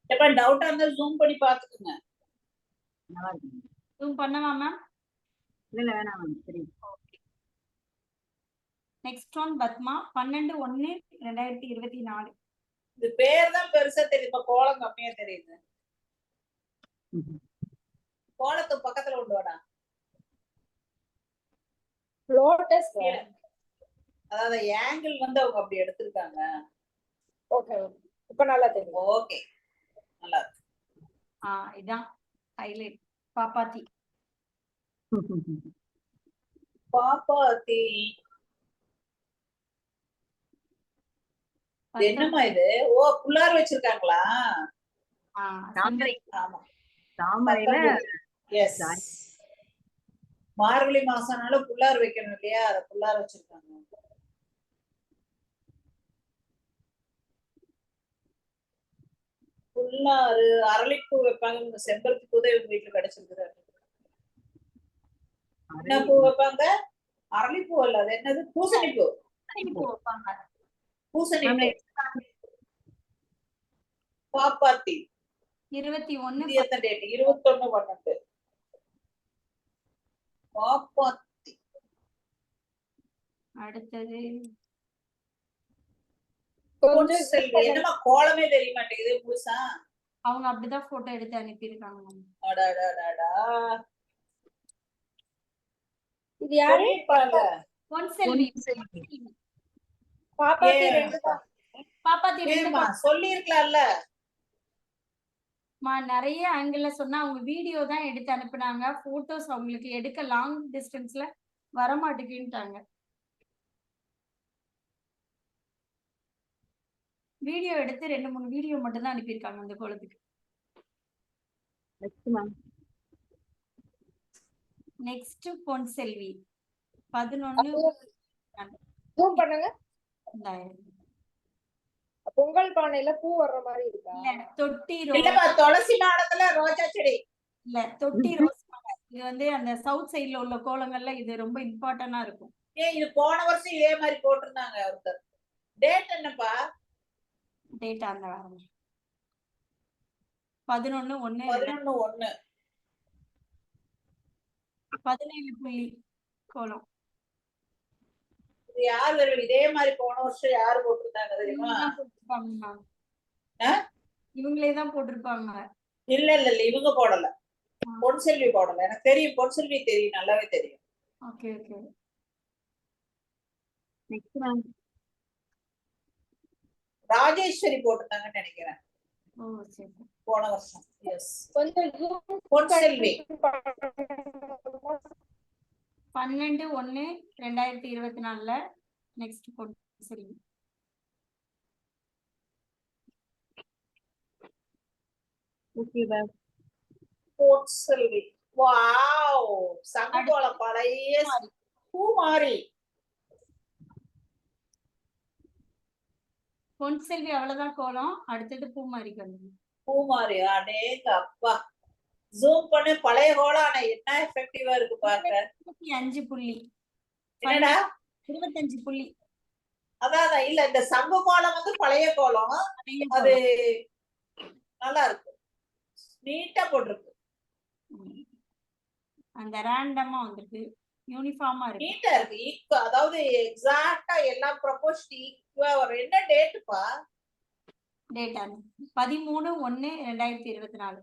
எப்ப டவுட்டா இருந்தா ஜூம் பண்ணி பாத்துக்குங்க. நல்லா இருக்கு. ஜூம் பண்ணவா மேம்? இல்ல வேணாம் மேம். சரி. Next one Padma. 12/1/2024. இது பேர் தான் பெருசா தெரியும், இப்ப கோலம் கம்மியா தெரியுது. கோலத்து பக்கத்துல கொண்டு வாடா. லோட்டஸ். அதாவது ஆங்கிள் வந்து அவங்க அப்படி எடுத்திருக்காங்க. ஓகே இப்ப நல்லா தெரியும். ஓகே நல்லா இருக்கு. இதான் ஹைலைட். பாப்பாத்தி. பாப்பாத்தி. என்னம்மா இது? ஓ புள்ளார் வச்சிருக்காங்களா? தாமரை. ஆமா தாமரையில எஸ். மார்கழி மாசம்னால புள்ளார் வைக்கணும் இல்லையா, அத புள்ளார் வச்சிருக்காங்க. புள்ளாறு அரளிப்பூ வைப்பாங்க. இந்த செம்பருத்தி பூ தான் இவங்க வீட்டுல கிடைச்சிருக்குது. என்ன பூ வைப்பாங்க? அரளிப்பூ அல்ல, அது என்னது? பூசணி பூ. வைப்பாங்க. பூசணி பூ. பாப்பாத்தி. 21/12. பாப்பாத்தி. அடுத்தது செல்வி. என்னமா கோலமே தெரிய மாட்டேங்குது புதுசா? அவங்க அப்படிதான் போட்டோ எடுத்து அனுப்பியிருக்காங்க. இது யாரு? பொன்செல்வி. பாப்பாத்தி 2 தான். பாப்பாத்தி 2 சொல்லி இருக்கலாம்ல. நிறைய ஆங்கிள் சொன்னா அவங்க வீடியோ தான் எடுத்து அனுப்புனாங்க. போட்டோஸ் அவங்களுக்கு எடுக்க லாங் டிஸ்டன்ஸ்ல வரமாட்டேங்குன்ட்டாங்க. வீடியோ எடுத்து 2-3 வீடியோ மட்டும் தான் அனுப்பியிருக்காங்க அந்த கோலத்துக்கு. நெக்ஸ்ட் பொன்செல்வி. 11. ஜூம் பண்ணுங்க. இந்தாயிரம். பொங்கல் பானையில பூ வர்ற மாதிரி இருக்கா? இல்ல தொட்டி இல்லப்பா, துளசி மாடத்துல ரோஜா செடி. இல்ல தொட்டி ரோஸ் மாடை. இது வந்து அந்த சவுத் சைடுல உள்ள கோலங்கள்ல இது ரொம்ப இம்பார்ட்டன்டா இருக்கும். இது போன வருஷம் இதே மாதிரி போட்டிருந்தாங்க ஒருத்தர். டேட் என்னப்பா? டேட் அந்த வாரம் 11/1/2017 புள்ளி கோலம். இது யார் வரும்? இதே மாதிரி போன வருஷம் யாரு போட்டிருந்தாங்க தெரியுமா? இவங்களே தான் போட்டிருப்பாங்க. இல்ல இல்ல இல்ல, இவங்க போடல. பொன்செல்வி போடல. எனக்கு தெரியும், பொன்செல்வி தெரியும், நல்லாவே தெரியும். Okay okay. Next ma'am. Rajeswari போட்டிருந்தாங்கன்னு நினைக்கிறேன். ஓ சரி. போன வருஷம். எஸ். கொஞ்சம் Ponselvi. 12/1/2024 next Ponselvi. Okay ma'am. Ponselvi. Wow, சங்ககோல பழைய பூமாரி. பொன்செல்வி அவ்வளவுதான் கோலம். அடுத்தது பூமாரி கல்வி. பூமாரி. அடேங்க அப்பா, ஜூம் பண்ணி பழைய கோலம். ஆனா என்ன எஃபெக்டிவா இருக்கு பாக்க. 25 புள்ளி. என்னடா 25 புள்ளி. அதான் இல்ல, இந்த சங்க கோலம் வந்து பழைய கோலம். அது நல்லா இருக்கு, நீட்டா போட்டிருக்கு. அந்த ரேண்டமா வந்திருக்கு. யூனிஃபார்மா இருக்கு. நீட்டா இருக்கு. அதாவது எக்ஸாக்ட்டா எல்லா ப்ரொபோர்ஷன் ஈக்குவா வரும். என்ன டேட்டுப்பா? டேட்டா 13/1/2024.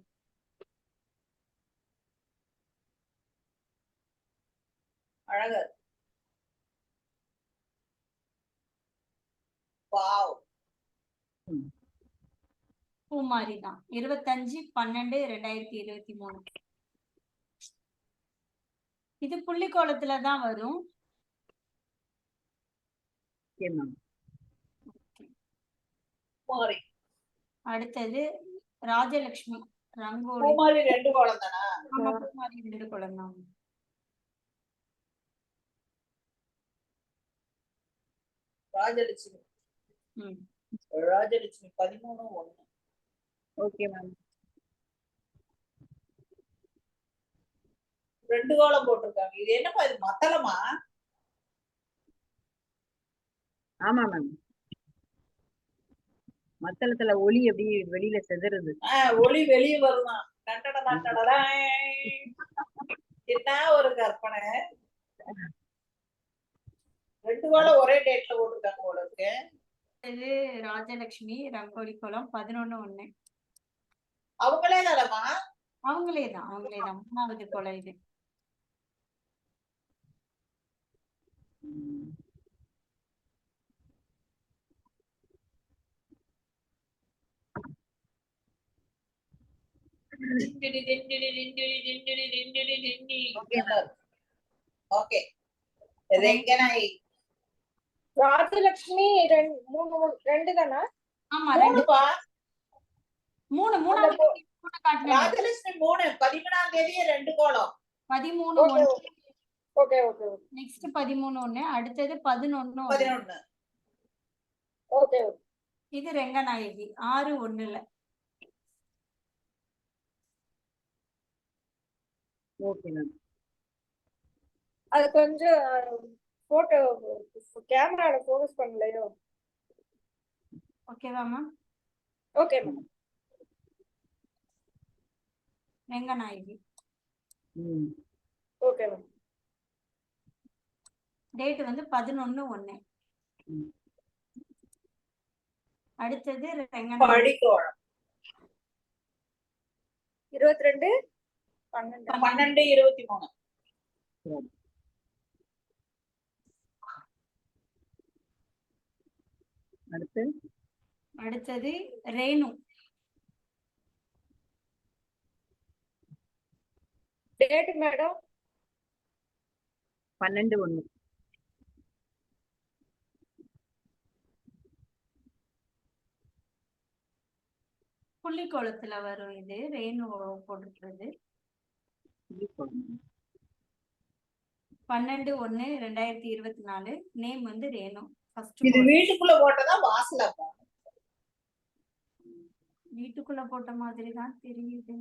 அழகா இருக்கு. வாவ். பூமாரி தான் 25/12/2023. இது புள்ளிக்கோலத்துல தான் வரும். Okay ma'am. பூமாரி. அடுத்தது ராஜலட்சுமி ரங்கோலி. பூமாரி 2 கோலம் தானா? ஆமா, பூமாரி 2 கோலம் தான். ராஜலட்சுமி. ம். ராஜலட்சுமி 13/1. Okay ma'am. 2 கோலம் போட்டிருக்காங்க. இது என்னப்பா இது மத்தளமா? ஆமா மேம். மத்தளத்துல ஒளி எப்படி வெளியில செதறுது. ஒளி வெளியே வருமா? என்ன ஒரு கற்பனை. 2 கோலம் ஒரே டேட்ல போட்டிருக்காங்க போல இருக்கு. இது ராஜலட்சுமி ரங்கோலி கோலம் 11/1. அவங்களே தானமா? அவங்களே தான் 3வது கோலம் இது. ஓகே. ரெங்கனாய். ராஜலட்சுமி 2 தானா? ஆமா 2. 3பா. 3 காட்டுனேன். ராஜலட்சுமி 3 13ஆம் தேதியே 2 கோலம். 13/1. Okay okay next 13/1. அடுத்தது 11/1. 11. ஓகே. இது ரெங்கநாயகி 6/1. Okay ma'am. அது கொஞ்சம் போட்டோ கேமரால ஃபோக்கஸ் பண்ணலையோ? ஓகேவா ma'am? Okay ma'am. Ranganayaki. Okay ma'am. Date வந்து 11/1. அடுத்தது ரெங்கநாயகி படிக்கோலம் 22/12/23. அடுத்தது ரேணு. Date madam 12/1. புள்ளிக்கோலத்துல வரும். இது ரேணு போட்டுக்கிறது. 12/1/2024. நேம் வந்து ரேணு. இது வீட்டுக்குள்ள போட்டதா வாசலப்பா? வீட்டுக்குள்ள போட்ட மாதிரி தான் தெரியுது.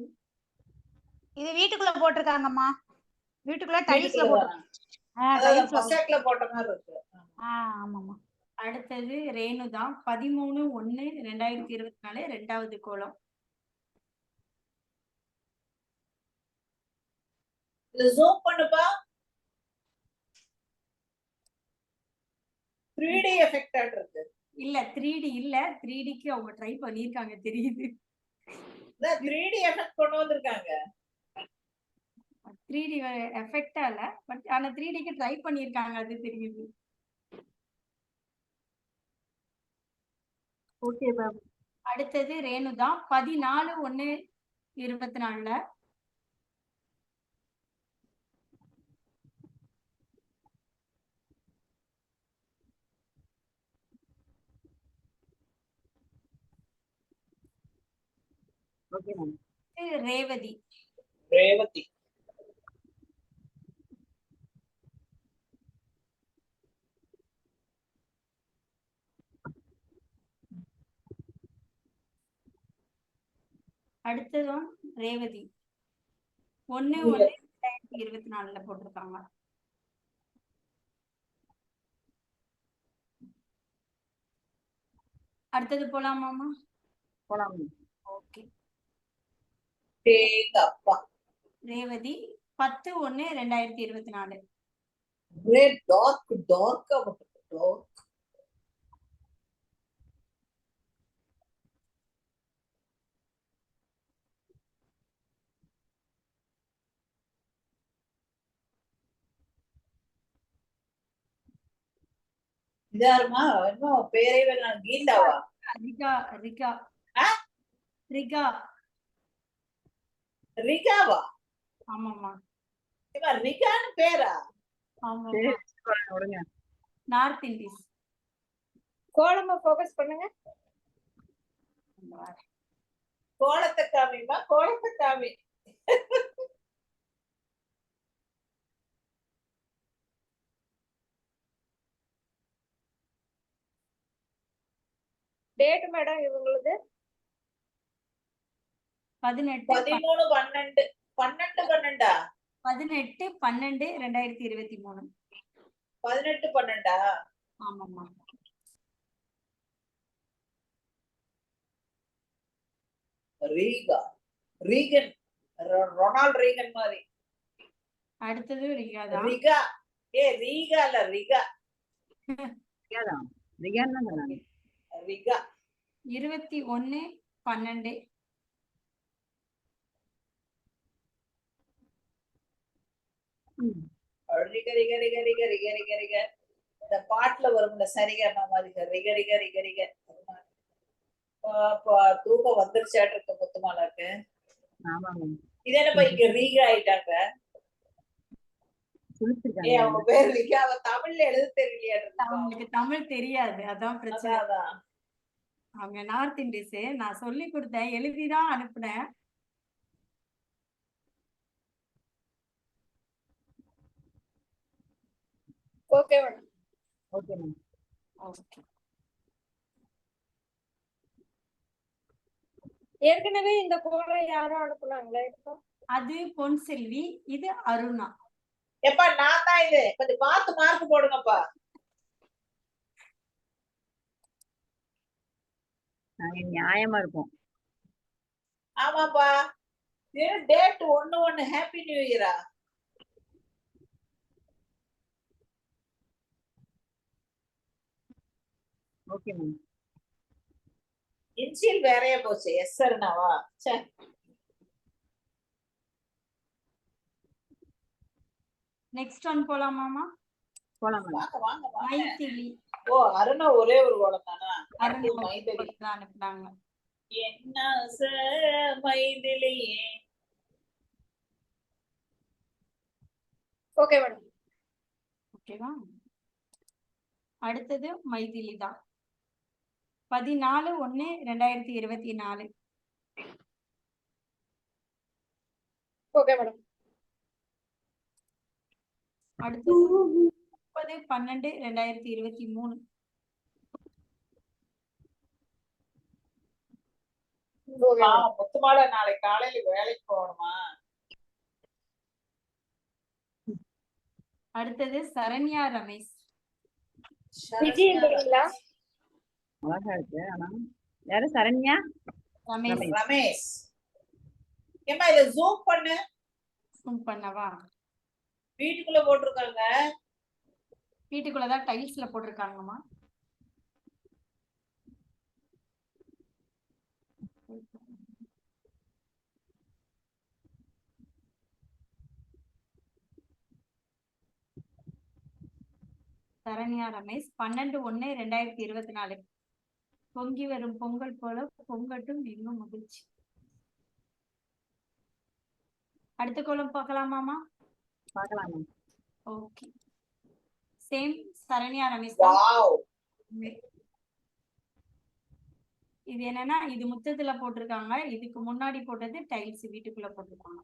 இது வீட்டுக்குள்ள போட்டிருக்காங்கம்மா. வீட்டுக்குள்ள டைல்ஸ்ல மொசைக்ல போட்ட மாதிரி இருக்கு. ஆமாம்மா. அடுத்தது ரேணு தான் 13/1/2024. 2வது கோலம். இது ஜூம் பண்ணுப்பா. 3D எஃபெக்ட் இருக்கு. இல்ல 3D இல்ல. 3Dக்கு அவங்க ட்ரை பண்ணிருக்காங்க தெரியுது. 3D எஃபெக்ட் கொண்டு வந்திருக்காங்க. 3D எஃபெக்டா இல்ல. பட் ஆனா 3Dக்கு ட்ரை பண்ணிருக்காங்க அது தெரியுது. Okay ma'am. அடுத்தது ரேணு தான் 14/1/24. Okay ma'am. ரேவதி. ரேவதி. அடுத்ததும் ரேவதி 1/1/2024 போட்டிருக்காங்க. அடுத்தது போலாமாமா? போலாம். ஓகே. அப்பா. ரேவதி 10/1/2024. ஒரே டார்க் டார்க்கா டார்க். இதாருமா இன்னும் பேரே வேணாம். கீதாவா? ரிகா ரிகா ஆ? ரிகா. ரிகாவா? ஆமாம்மா இவா ரிகான்னு பேரா? ஆமாம்மா. சரி விடுங்க. நார்த் இந்திஸ். கோலமா ஃபோக்கஸ் பண்ணுங்க. கோலத்தை காமிமா, கோலத்தை காமி. Date madam இவங்களுது 18 13 12 12 12 18 12 2023. 18 12 ஆமாம்மா. ரீகா ரீகன் ரொனால்ட் ரீகன் மாதிரி. அடுத்தது ரிகா தான். ரிகா. ரீகா இல்ல ரிகா. ரிகாதான். ரிகான்னு தான் சொன்னாங்க. ரிகா 21 12 ரிக ரிக ரிக ரிக ரிக ரிக ரிக. இந்த பாட்டுல வரும்ல சரிகமா மாதிரி ரிக ரிக ரிக ரிக. தூக்கம் வந்துருச்சாட்டு இருக்க முத்துமாலாக்கு. ஆமாங்க. இது என்னப்பா இங்க ரீகா ஆயிட்டாங்க? சுழிச்சிருக்காங்க. அவங்க பேர் ரிகா. அவ தமிழ்ல எழுத தெரியலையா? அவங்களுக்கு தமிழ் தெரியாது, அதான் பிரச்சனை. அதான் அவங்க நார்த் இந்திஸ். நான் சொல்லி கொடுத்தேன், எழுதிதான் அனுப்புனேன். Okay madam. Okay ma'am. Okay. ஏற்கனவே இந்த கோலம் யாரும் அனுப்புனாங்களா இப்போ? அது பொன் செல்வி, இது அருணா. எப்பா நான் தான். இது கொஞ்சம் பார்த்து மார்க் போடுங்கப்பா. நாங்க நியாயமா இருப்போம். ஆமாப்பா. டேட் 1/1 ஹாப்பி நியூ இயரா? Okay ma'am. இன்சியல் வேறையா போச்சு. எஸ் சார்னாவா? சே. நெக்ஸ்ட் ஒன் போலாமாமா? போலாம் மேம். வாங்க வாங்க வாங்க. மைதிலி. ஓ அருணா ஒரே ஒரு கோலம் தானா? அருணா மைதிலி தான் அனுப்புனாங்க. என்ன மைதிலி. Okay madam. ஓகேவா? அடுத்தது மைதிலி தான். 14/1/2024. Okay madam. அடுத்தது 30/12/2023. Okay madam. முத்துமால நாளைக்கு காலையில வேலைக்கு போகணுமா? அடுத்தது சரண்யா ரமேஷ். விஜய்ன்றீங்களா? அழகா இருக்கு. ஆனா யாரு? சரண்யா ரமேஷ். ரமேஷ். ஏமா இத ஜூம் பண்ணு. zoom பண்ணவா? வீட்டுக்குள்ள போட்டிருக்காங்க. வீட்டுக்குள்ளதான் டைல்ஸ்ல போட்டிருக்காங்கம்மா. சரண்யா ரமேஷ் 12/1/2024. பொங்கி வரும் பொங்கல் போல பொங்கட்டும் எங்கும் மகிழ்ச்சி. அடுத்த கோலம் பார்க்கலாமாமா? பார்க்கலாம் ma'am. Okay. Same Saranya Ramesh தான். வாவ். இது என்னன்னா, இது முத்தத்துல போட்டிருக்காங்க, இதுக்கு முன்னாடி போட்டது டைல்ஸ் வீட்டுக்குள்ள போட்டிருக்காங்க.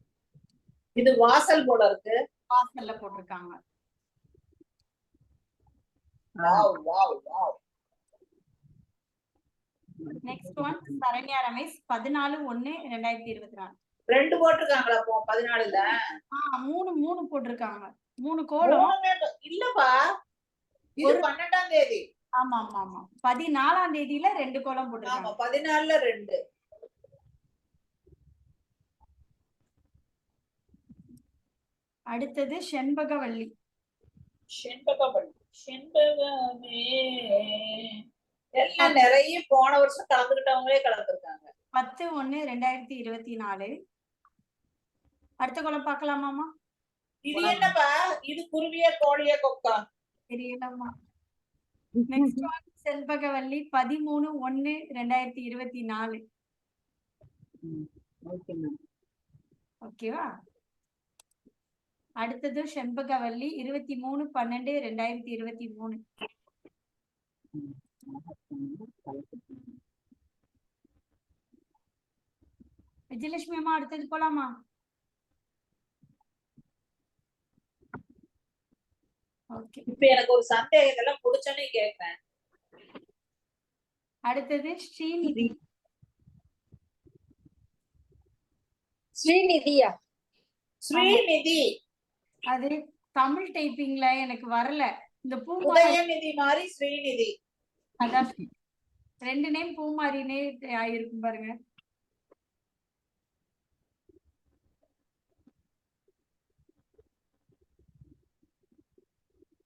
இது வாசல் போல இருக்கு. வாசல்ல போட்டிருக்காங்க. Wow wow wow. Next one Saranya Ramesh 14/1/2024. ரெண்டு போட்டிருக்காங்களா அப்போ 14ல? 3 போட்டிருக்காங்க. 3 கோலம். இல்லப்பா இது 12ஆம் தேதி. ஆமா ஆமா ஆமா 14ஆம் தேதியில 2 கோலம் ஆமா போட்டிருக்காங்க. 14ல 2. அடுத்தது செண்பகவல்லி. செண்பகவல்லி செண்பகமே எல்லாம் நிறைய போன வருஷம் கலந்துக்கிட்டவங்களே கலந்துருக்காங்க. 10/1/2024. அடுத்த கோலம் பார்க்கலாமாமா? இது என்னப்பா? இது குருவியா கோழியா கொக்கா? தெரியலம்மா. Next one Shenbagavalli 13/1/2024. Okay ma'am. ஓகேவா? அடுத்தது செண்பகவல்லி 23/12/2023. விஜயலட்சுமி அம்மா அடுத்தது போலாமா? ஓகே. இப்ப எனக்கு ஒரு சந்தேகம், இதெல்லாம் முடிச்சோன்னே கேட்கிறேன். அடுத்தது ஸ்ரீநிதி. ஸ்ரீநிதியா? ஸ்ரீநிதி. அது தமிழ் டைப்பிங்ல எனக்கு வரல. இந்த பூமாரி உதயநிதி மாதிரி ஸ்ரீநிதி. அதான் 2 நேம் பூமாரினே ஆயிருக்கும் பாருங்க.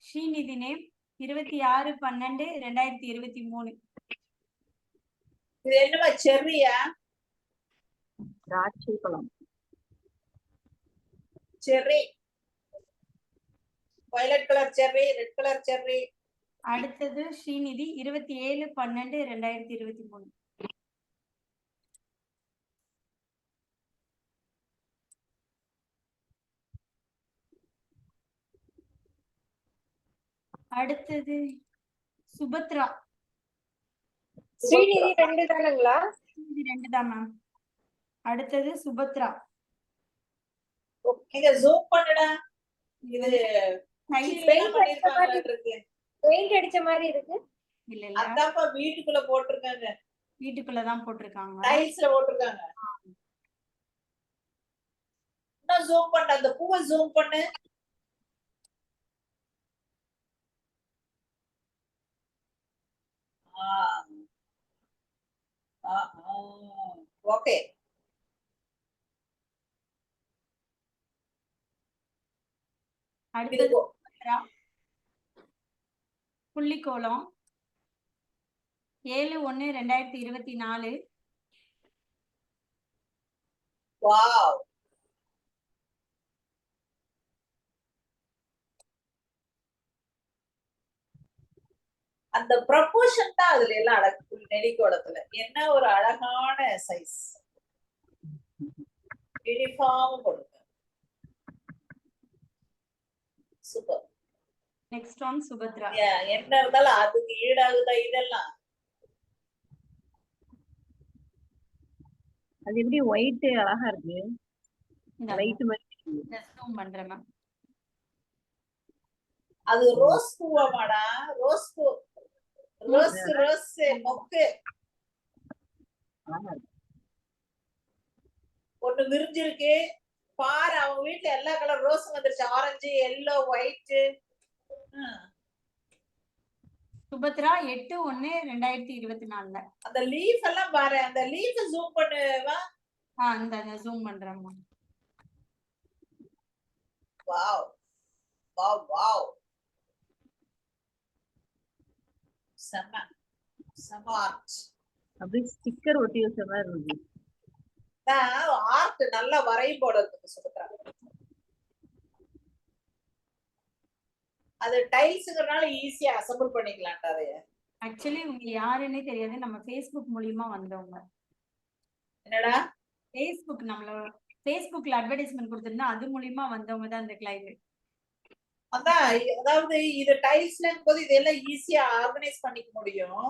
ஸ்ரீநிதி நேம் 26/12/2023. இது என்னமா செர்ரியா? திராட்சை பழம். Cherry. Violet colour cherry, red colour cherry. அடுத்தது ஸ்ரீநிதி 27/12/2023. அடுத்தது சுபத்ரா. ஸ்ரீநிதி 2 தானுங்களா? ஸ்ரீநிதி 2 தான் மேம். அடுத்தது சுபத்ரா. இத ஜூம் பண்ணுடா. இது பெயிண்ட் அடிச்ச மாதிரி இருக்கு. இல்ல அதான்ப்பா வீட்டுக்குள்ள போட்டிருக்காங்க. வீட்டுக்குள்ளதான் போட்டிருக்காங்க. டைல்ஸ்ல போட்டிருக்காங்க. இன்னும் ஜூம் பண்ண, அந்த பூவை ஜூம் பண்ணு. ஓகே. அடுத்தது புள்ளிக்கோலம் 7/1/2024. வாவ். அந்த ப்ரொபோர்ஷன் தான் அதுல எல்லாம் அழகு. நெடிக்கோலத்துல என்ன ஒரு அழகான சைஸ். யூனிஃபார்ம் கொடுங்க. சூப்பர். Next one Subhadra. என்ன இருந்தாலும் அதுக்கு ஈடாகுதா இதெல்லாம்? அது எப்படி ஒயிட் அழகா இருக்கு. லைட் மாதிரி ஜூம் பண்றேன் மேம். அது ரோஸ் பூவாமாடா? ரோஸ் பூ. ரோஸ் ரோஸ் மொக்கு. ஒண்ணு விரிஞ்சிருக்கு பாரு. அவங்க வீட்டுல எல்லா கலர் ரோஸ் வந்துருச்சு. Orange, yellow, white. சுபத்ரா 8/1/2024. அந்த லீஃப் எல்லாம் பாரு. அந்த லீஃப் ஜூம் பண்ணுவா. இந்த ஜூம் பண்றேன். Wow wow wow. செம செம ஆர்ட். அப்படியே ஸ்டிக்கர் ஒட்டி வச்ச மாதிரி இருக்கு. ஆர்ட் நல்லா வரையும் போல இருக்கு சுபத்ரா. அது டைல்ஸ்ங்கறனால ஈஸியா அசெம்பிள் பண்ணிக்கலாம்டா. அதை ஆக்சுவலி உங்களுக்கு யாருன்னே தெரியாது. நம்ம Facebook மூலியமா வந்தவங்க. என்னடா? Facebook நம்மளோட Facebookல அட்வர்டைஸ்மென்ட் கொடுத்திருந்தா அது மூலியமா வந்தவங்க தான் இந்த கிளைண்ட். அதான், அதாவது இது டைல்ஸ்லங்க போது இதெல்லாம் ஈஸியா ஆர்கனைஸ் பண்ணிக்க முடியும்.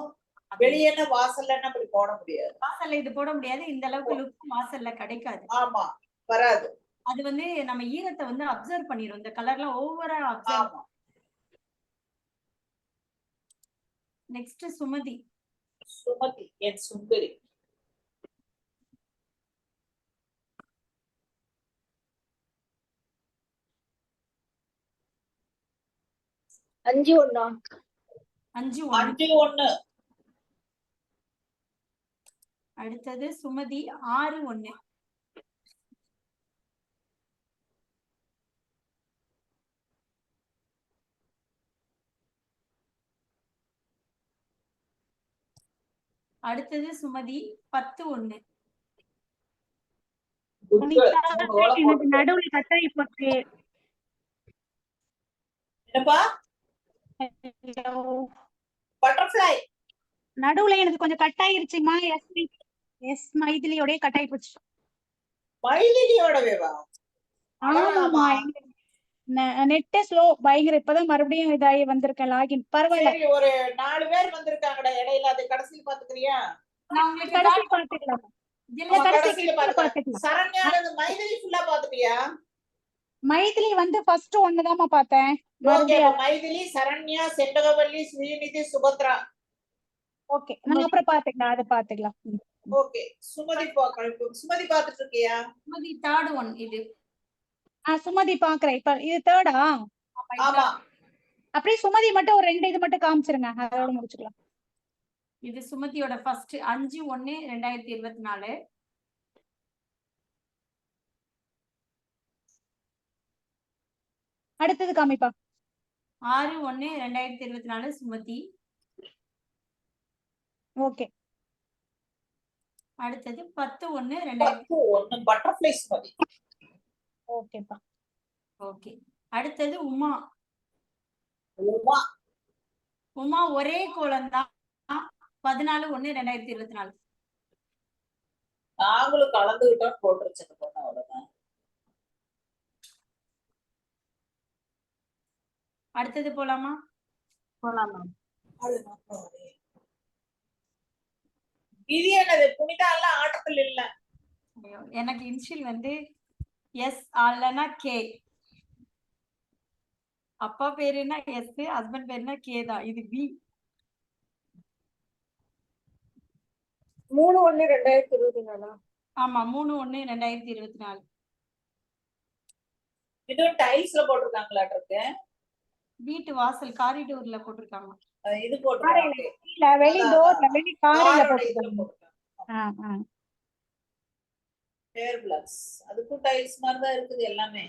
வெளியேன வாசல்ல அப்படி போட முடியாது. வாசல்ல இது போட முடியாது. இந்த அளவுக்கு லுக் வாசல்ல கிடைக்காது. ஆமா, வராது. அது வந்து நம்ம ஈரத்தை வந்து அப்சர்வ் பண்ணிரும். இந்த கலர்லாம் ஓவரா அப்சர்வ். நெக்ஸ்ட் சுமதி. சுமதி என் சுந்தரி. அஞ்சு ஒண்ணா? 5/1. அடுத்தது சுமதி 6/1. அடுத்தது சுமதி 10-1. புனிதா, எனக்கு நடுவுல கட்டாயி போச்சு. என்னப்பா பட்டர்ஃப்ளை நடுவுல எனக்கு கொஞ்சம் கட்டாயிருச்சுமா. எஸ் மைதிலியோடய கட்டாயி போச்சு. மைலினியோடவேவா? ஆமாமா, நெட்டே ஸ்லோ பயங்கர. இப்பதான் மறுபடியும் இதாகி வந்திருக்கேன் லாகின். பரவாயில்ல, சரி, ஒரு 4 பேர் வந்திருக்காங்கடா இடையில, அது கடைசியில் பாத்துக்கிறியா? நான் உங்களுக்கு கடைசி பாத்துக்கலாம். ஆமா, கடைசியில பாத்துக்கலாம். பாத்துக்கலாம். சரண்யால மைதிலி ஃபுல்லா பாத்துட்டியா? மைதிலி வந்து ஃபர்ஸ்ட் ஒண்ணுதாம்மா பார்த்தேன். ஓகே, மறுபடியும் மைதிலி, சரண்யா, செண்பகவல்லி, ஸ்ரீநிதி, சுபத்ரா. ஓகே, நான் அப்புறம் பாத்துக்கலாம், அது பாத்துக்கலாம். ஓகே, சுமதி பாக்கணும். சுமதி பாத்துட்டு இருக்கியா? சுமதி 3rd one இது. சுமதி பாக்குறேன். இப்ப இது தேர்டா? ஆமா, அப்படியே சுமதி மட்டும் ஒரு 2 இது மட்டும் காமிச்சிருங்க, அதோட முடிச்சுக்கலாம். இது சுமதியோட ஃபர்ஸ்ட் 5-1-2024. அடுத்தது காமிப்பா. 6-1-2024 சுமதி. ஓகே, அடுத்தது 10-1-2000. 10-1 பட்டர்ஃப்ளை சுமதி. ஓகேப்பா. ஓகே, அடுத்தது உமா. உமா உமா ஒரே கோலம் தான். 14-1-2024. நாங்களும் கலந்துகிட்டோம் போட்டுருச்சு அந்த பொண்ணு, அவ்வளவுதான். அடுத்தது போலாமா? போலாமா? இது என்னது? புனிதா எல்லாம் ஆட்டத்தில் இல்ல. ஐயோ, எனக்கு இனிஷியல் வந்து எஸ் அல்லனா கே. அப்பா பேருனா எஸ், ஹஸ்பண்ட் பேருனா கே தான். இது பி. 3-1-2024. ஆமா, 3-1-2024. இதுவும் டைல்ஸ்ல போட்டிருக்காங்களாட்டு இருக்கு. வீட்டு வாசல் காரிடோர்ல போட்டிருக்காங்க. இது போட்டிருக்காங்க. இல்ல, வெளி டோர்ல, வெளி காரில காரோட இதுல போட்டுருக்காங்க. போட்டிருக்காங்க. ஹேர் பிளக்ஸ் அதுக்கும் டைல்ஸ் மாதிரி தான் இருக்குது எல்லாமே.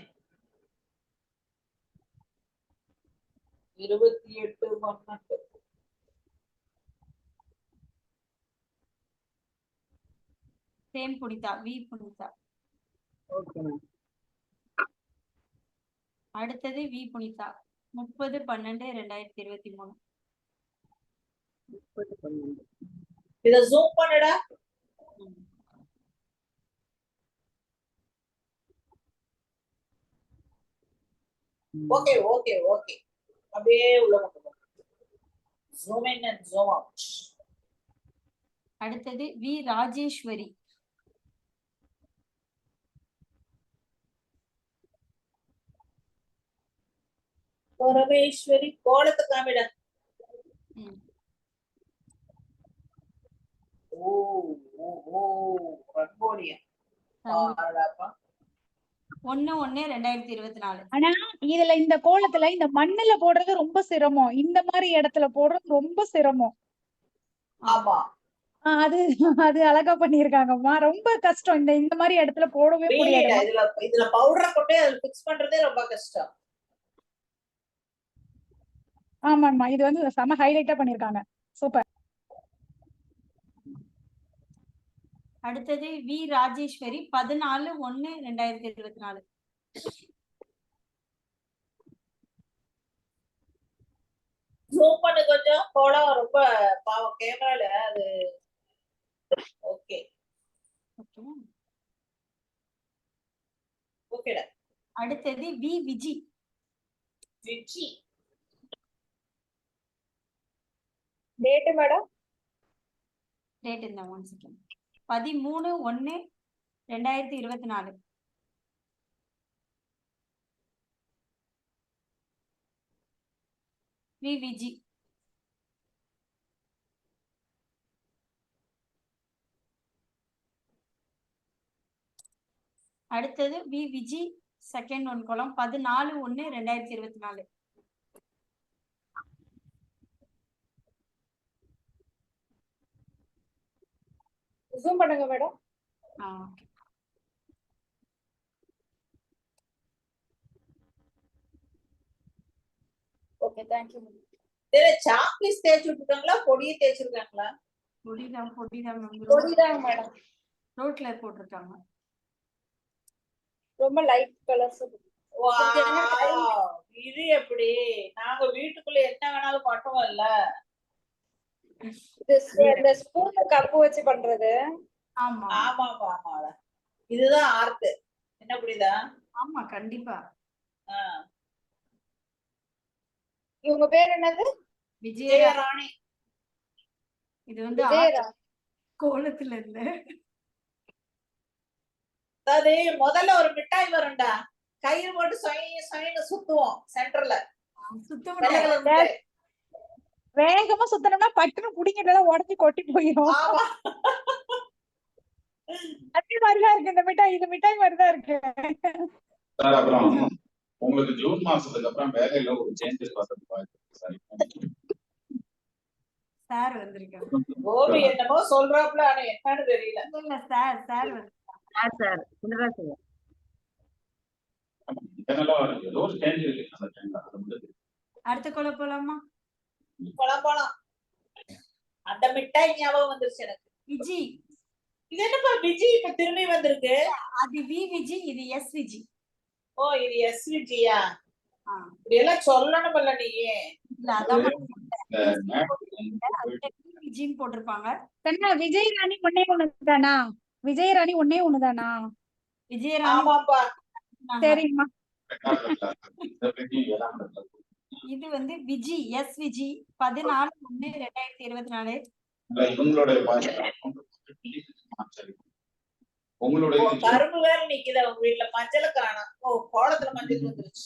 28-12. Same Punitha, V Punitha. Okay ma'am. அடுத்தது வி புனிதா 30-12-2023. 30-12. இத ஜூம் பண்ணுடா. ஓகே ஓகே ஓகே, அப்படியே உள்ள கொண்டு போ. Zoom in and zoom out. அடுத்தது வி ராஜேஸ்வரி. பரமேஸ்வரி கோலத்தை காமிட. ஓ ஓ ஓ ரங்கோலியா. 1-1-2024. ஆனா இதுல இந்த கோலத்துல இந்த மண்ணுல போடுறது ரொம்ப சிரமம், இந்த மாதிரி இடத்துல போடுறது ரொம்ப சிரமம். ஆமா, அது அது அழகா பண்ணிருக்காங்கம்மா. ரொம்ப கஷ்டம், இந்த மாதிரி இடத்துல போடவே முடியாது. இதுல பவுடரை கொண்டு அதுல பிக்ஸ் பண்றதே ரொம்ப கஷ்டம். ஆமாம்மா, இது வந்து செம ஹைலைட்டா பண்ணிருக்காங்க. சூப்பர். அடுத்தது வி ராஜேஸ்வரி 14-1-2024. ஜூம் பண்ணு கொஞ்சம். கோலம் ரொம்ப பாவம் கேமரால அது. ஓகே ஓகேடா. அடுத்தது V Viji. Viji date madam? Date இந்த 1 செகண்ட். 13-1-2024. வி விஜி. அடுத்தது வி விஜி செகண்ட் ஒன் கோலம் 14-1-2024. ஜூம் பண்ணுங்க madam. Okay. Okay, thank you. இதுல சாக்லேட் தேய்ச்சி விட்டுருக்காங்களா, பொடியை தேய்ச்சிருக்காங்களா? பொடிதான் பொடிதாங்க மேடம். ரோட்ல போட்டிருக்காங்க. ரொம்ப லைட் கலர்ஸ். வாவ், இது எப்படி? நாங்க வீட்டுக்குள்ள என்ன வேணாலும் பண்ணுவோம்ல. இது இந்த ஸ்பூன் கப்பு வச்சு பண்றது. ஆமா ஆமா ஆமா, இதுதான் ஆர்ட். என்ன புரியுதா? ஆமா கண்டிப்பா. இவங்க பேர் என்னது? விஜயராணி. ஜெயராணி. இது வந்து விஜயராணி. கோலத்துல இல்ல. அதாவது முதல்ல ஒரு மிட்டாய் வரும்டா, கயிறு போட்டு சொயின்னு சுத்துவோம் சென்டர்ல. சுத்த வெள்ளை முடியாது. கலர் மிட்டாய். வேகமா சுத்தணும்னா பட்டுன்னு புடிங்கிட்டு உடஞ்சி கொட்டி போயிடும். ஆமா. அதே மாதிரிதான் இருக்கு இந்த மிட்டாய். இது மிட்டாய் மாதிரிதான் இருக்கு. சார் அப்புறம் உங்களுக்கு ஜூன் மாசத்துக்கு அப்புறம் வேலையில ஒரு சேஞ்சஸ் வரதுக்கு வாய்ப்பு இருக்கு சார். சார் வந்திருக்காங்க. கோபி என்னமோ சொல்றாப்ல, ஆனா என்னன்னு தெரியல. இல்ல சார் சார் சின்னதா சார் இதனால ஏதோ ஒரு சேஞ்ச் இருக்கு அந்த டைம்ல. அது மட்டும் அடுத்த கொலை போலாமா? போலாம். அந்த மிட்டாய் ஞாபகம் வந்துருச்சு எனக்கு. விஜி. இது என்னப்பா விஜி இப்ப திரும்பி வந்திருக்கு? அது வி விஜி, இது எஸ் விஜி. ஓ, இது எஸ்விஜியா? ஆ. இப்படி எல்லாம் சொல்லணும்ல நீ. இல்ல அதான் போயிட்டு விஜின்னு போட்டிருப்பாங்க. விஜயராணி ஒன்னே ஒண்ணுதானா? விஜயராணி ஒன்னே ஒண்ணுதானா? விஜயராணி. ஆமாப்பா. சரிம்மா. இது வந்து விஜி, எஸ் விஜி 14/1/2024. இவங்களுடைய உங்களுடைய கரும்பு வேற நிக்குது உங்க வீட்டுல, மஞ்சள் காணோம். ஓ, கோலத்துல மஞ்சள் வந்துருச்சு.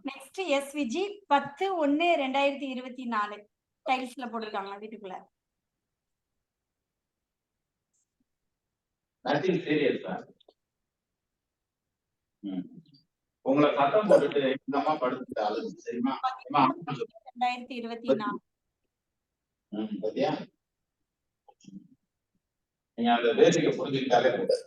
நெக்ஸ்ட் எஸ் விஜி 10/1/2024 டைல்ஸ்ல போட்டிருக்காங்க வீட்டுக்குள்ள. Nothing serious sir. உங்களை சத்தம் போட்டுட்டு இந்த அம்மா படுத்துட்டு அழுது சரிமா? 2024. பத்தியா? நீங்க அந்த பேசிக்க புரிஞ்சுக்கிட்டாலே போதும்.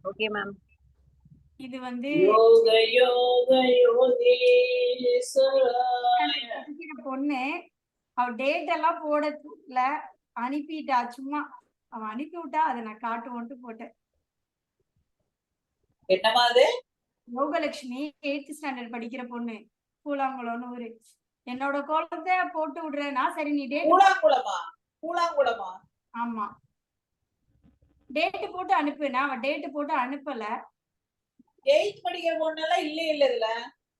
Okay ma'am. இது வந்து யோக யோக யோகேஸ்வராய. பொண்ணு அவ டேட் எல்லாம் போடல, அனுப்பிட்டா. சும்மா அவன் அனுப்பி விட்டா அதை நான் காட்டுவோன்ட்டு போட்டேன். என்னமா அது? யோகலட்சுமி 8th ஸ்டாண்டர்ட் படிக்கிற பொண்ணு, கூழாங்குளம்னு ஊரு. என்னோட கோலத்தை போட்டு விடுறேன்னா சரி நீ டேட். கூழாங்குளமா? ஆமா, டேட் போட்டு அனுப்புனா அவ டேட் போட்டு அனுப்பல. 8th படிக்கிற பொண்ணெல்லாம் இல்ல இதுல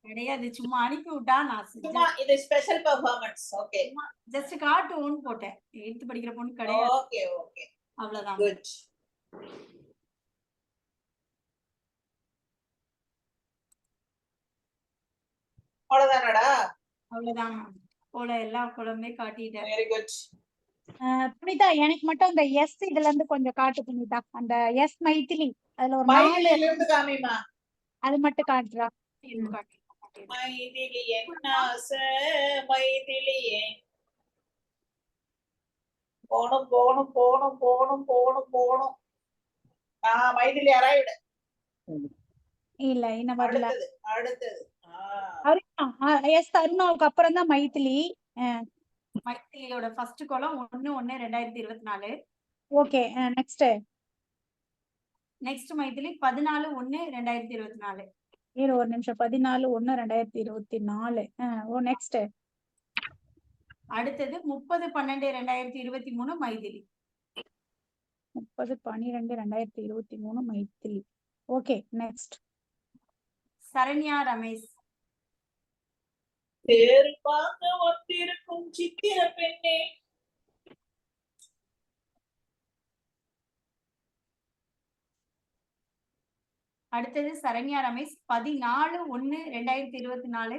கிடையாது, சும்மா அனுப்பி விட்டா. நான் சும்மா இது ஸ்பெஷல் பெர்ஃபார்மன்ஸ். ஓகே, ஜஸ்ட் காட்டுவோன்னு போட்டேன். 8th படிக்கிற பொண்ணு கிடையாது. ஓகே ஓகே, அவ்வளவுதான். குட். அவ்வளவுதானடா? அவ்வளவுதான். போல எல்லா குளமே காட்டிட்டேன். Very good. புனிதா, எனக்கு மட்டும் அந்த எஸ் இதுல இருந்து கொஞ்சம் காட்டு புனிதா. அந்த எஸ் மைத்திலி அதுல ஒரு 4 மைதிலியில இருந்து காமிமா. அது மட்டும் காட்டுறா. மைதிலி என்ன மைதிலியே போணும் போணும் போணும் போணும் போணும் போணும். மைதிலி அரைவிடு. இல்ல இன்னும் வரல. அடுத்தது எஸ் தருணாவுக்கு அப்புறம் தான் மைத்திலி. மைத்திலியோட ஃபர்ஸ்ட் கோலம் 1/1/2024. Okay, next Maithili 14/1/2024. இரு ஒரு நிமிஷம். 14/1/2024. ஓ நெக்ஸ்ட். அடுத்தது 30/12/2023 மைதிலி. 30/12/2023 மைத்திலி. Okay, next. சரண்யா ரமேஷ். பேரு பார்க்க வந்திருக்கும் சித்திர பெண்ணே. அடுத்தது சரண்யா ரமேஷ் 14/1/2024.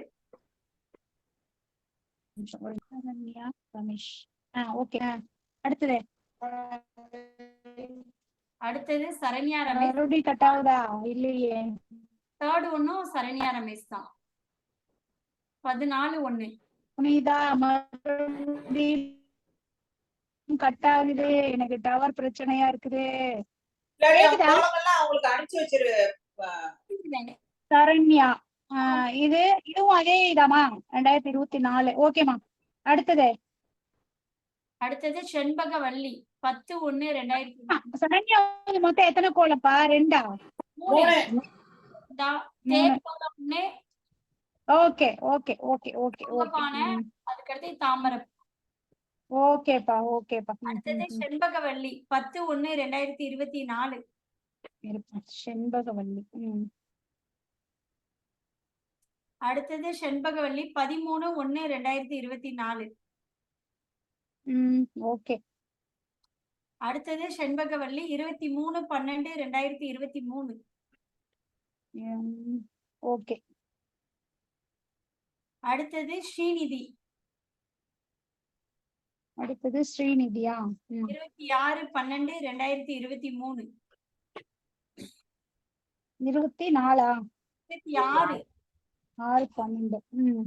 சரண்யா ரமேஷ். ஓகே, அடுத்தது சரண்யா ரமேஷ். ரூடி கட்டாவுதா? இல்லையே. தேர்ட் ஒன்னும் சரண்யா ரமேஷ் தான். 14/1. புனிதா மறுபடியும் கட் ஆகுது. எனக்கு டவர் பிரச்சனையா இருக்குது. இல்லாட்டி அவங்க கேக்குதா? கோலம் எல்லாம் அவங்களுக்கு அனுப்பிச்சு வச்சிரு. சரண்யா இதுவும் அதே இதாமா 2024. ஓகேமா. அடுத்தது அடுத்தது செண்பகவல்லி 10/1/2023. சரண்யா மொத்தம் எத்தனை கோலப்பா? 2ஆ? 3. தேர்கோலம் 1, okay okay okay okay okay பானை, அதுக்கடுத்து தாமரை. ஓகேப்பா ஓகேப்பா. அடுத்தது செண்பகவல்லி 10/1/2024. செண்பகவல்லி. அடுத்தது செண்பகவல்லி 13/1/2024. ஓகே. அடுத்தது செண்பகவல்லி 23/12/2023. ஓகே. அடுத்தது ஸ்ரீநிதி அடுத்தது ஸ்ரீநிதியா? 26/12/2023. 24ஆ? 26. 6/12.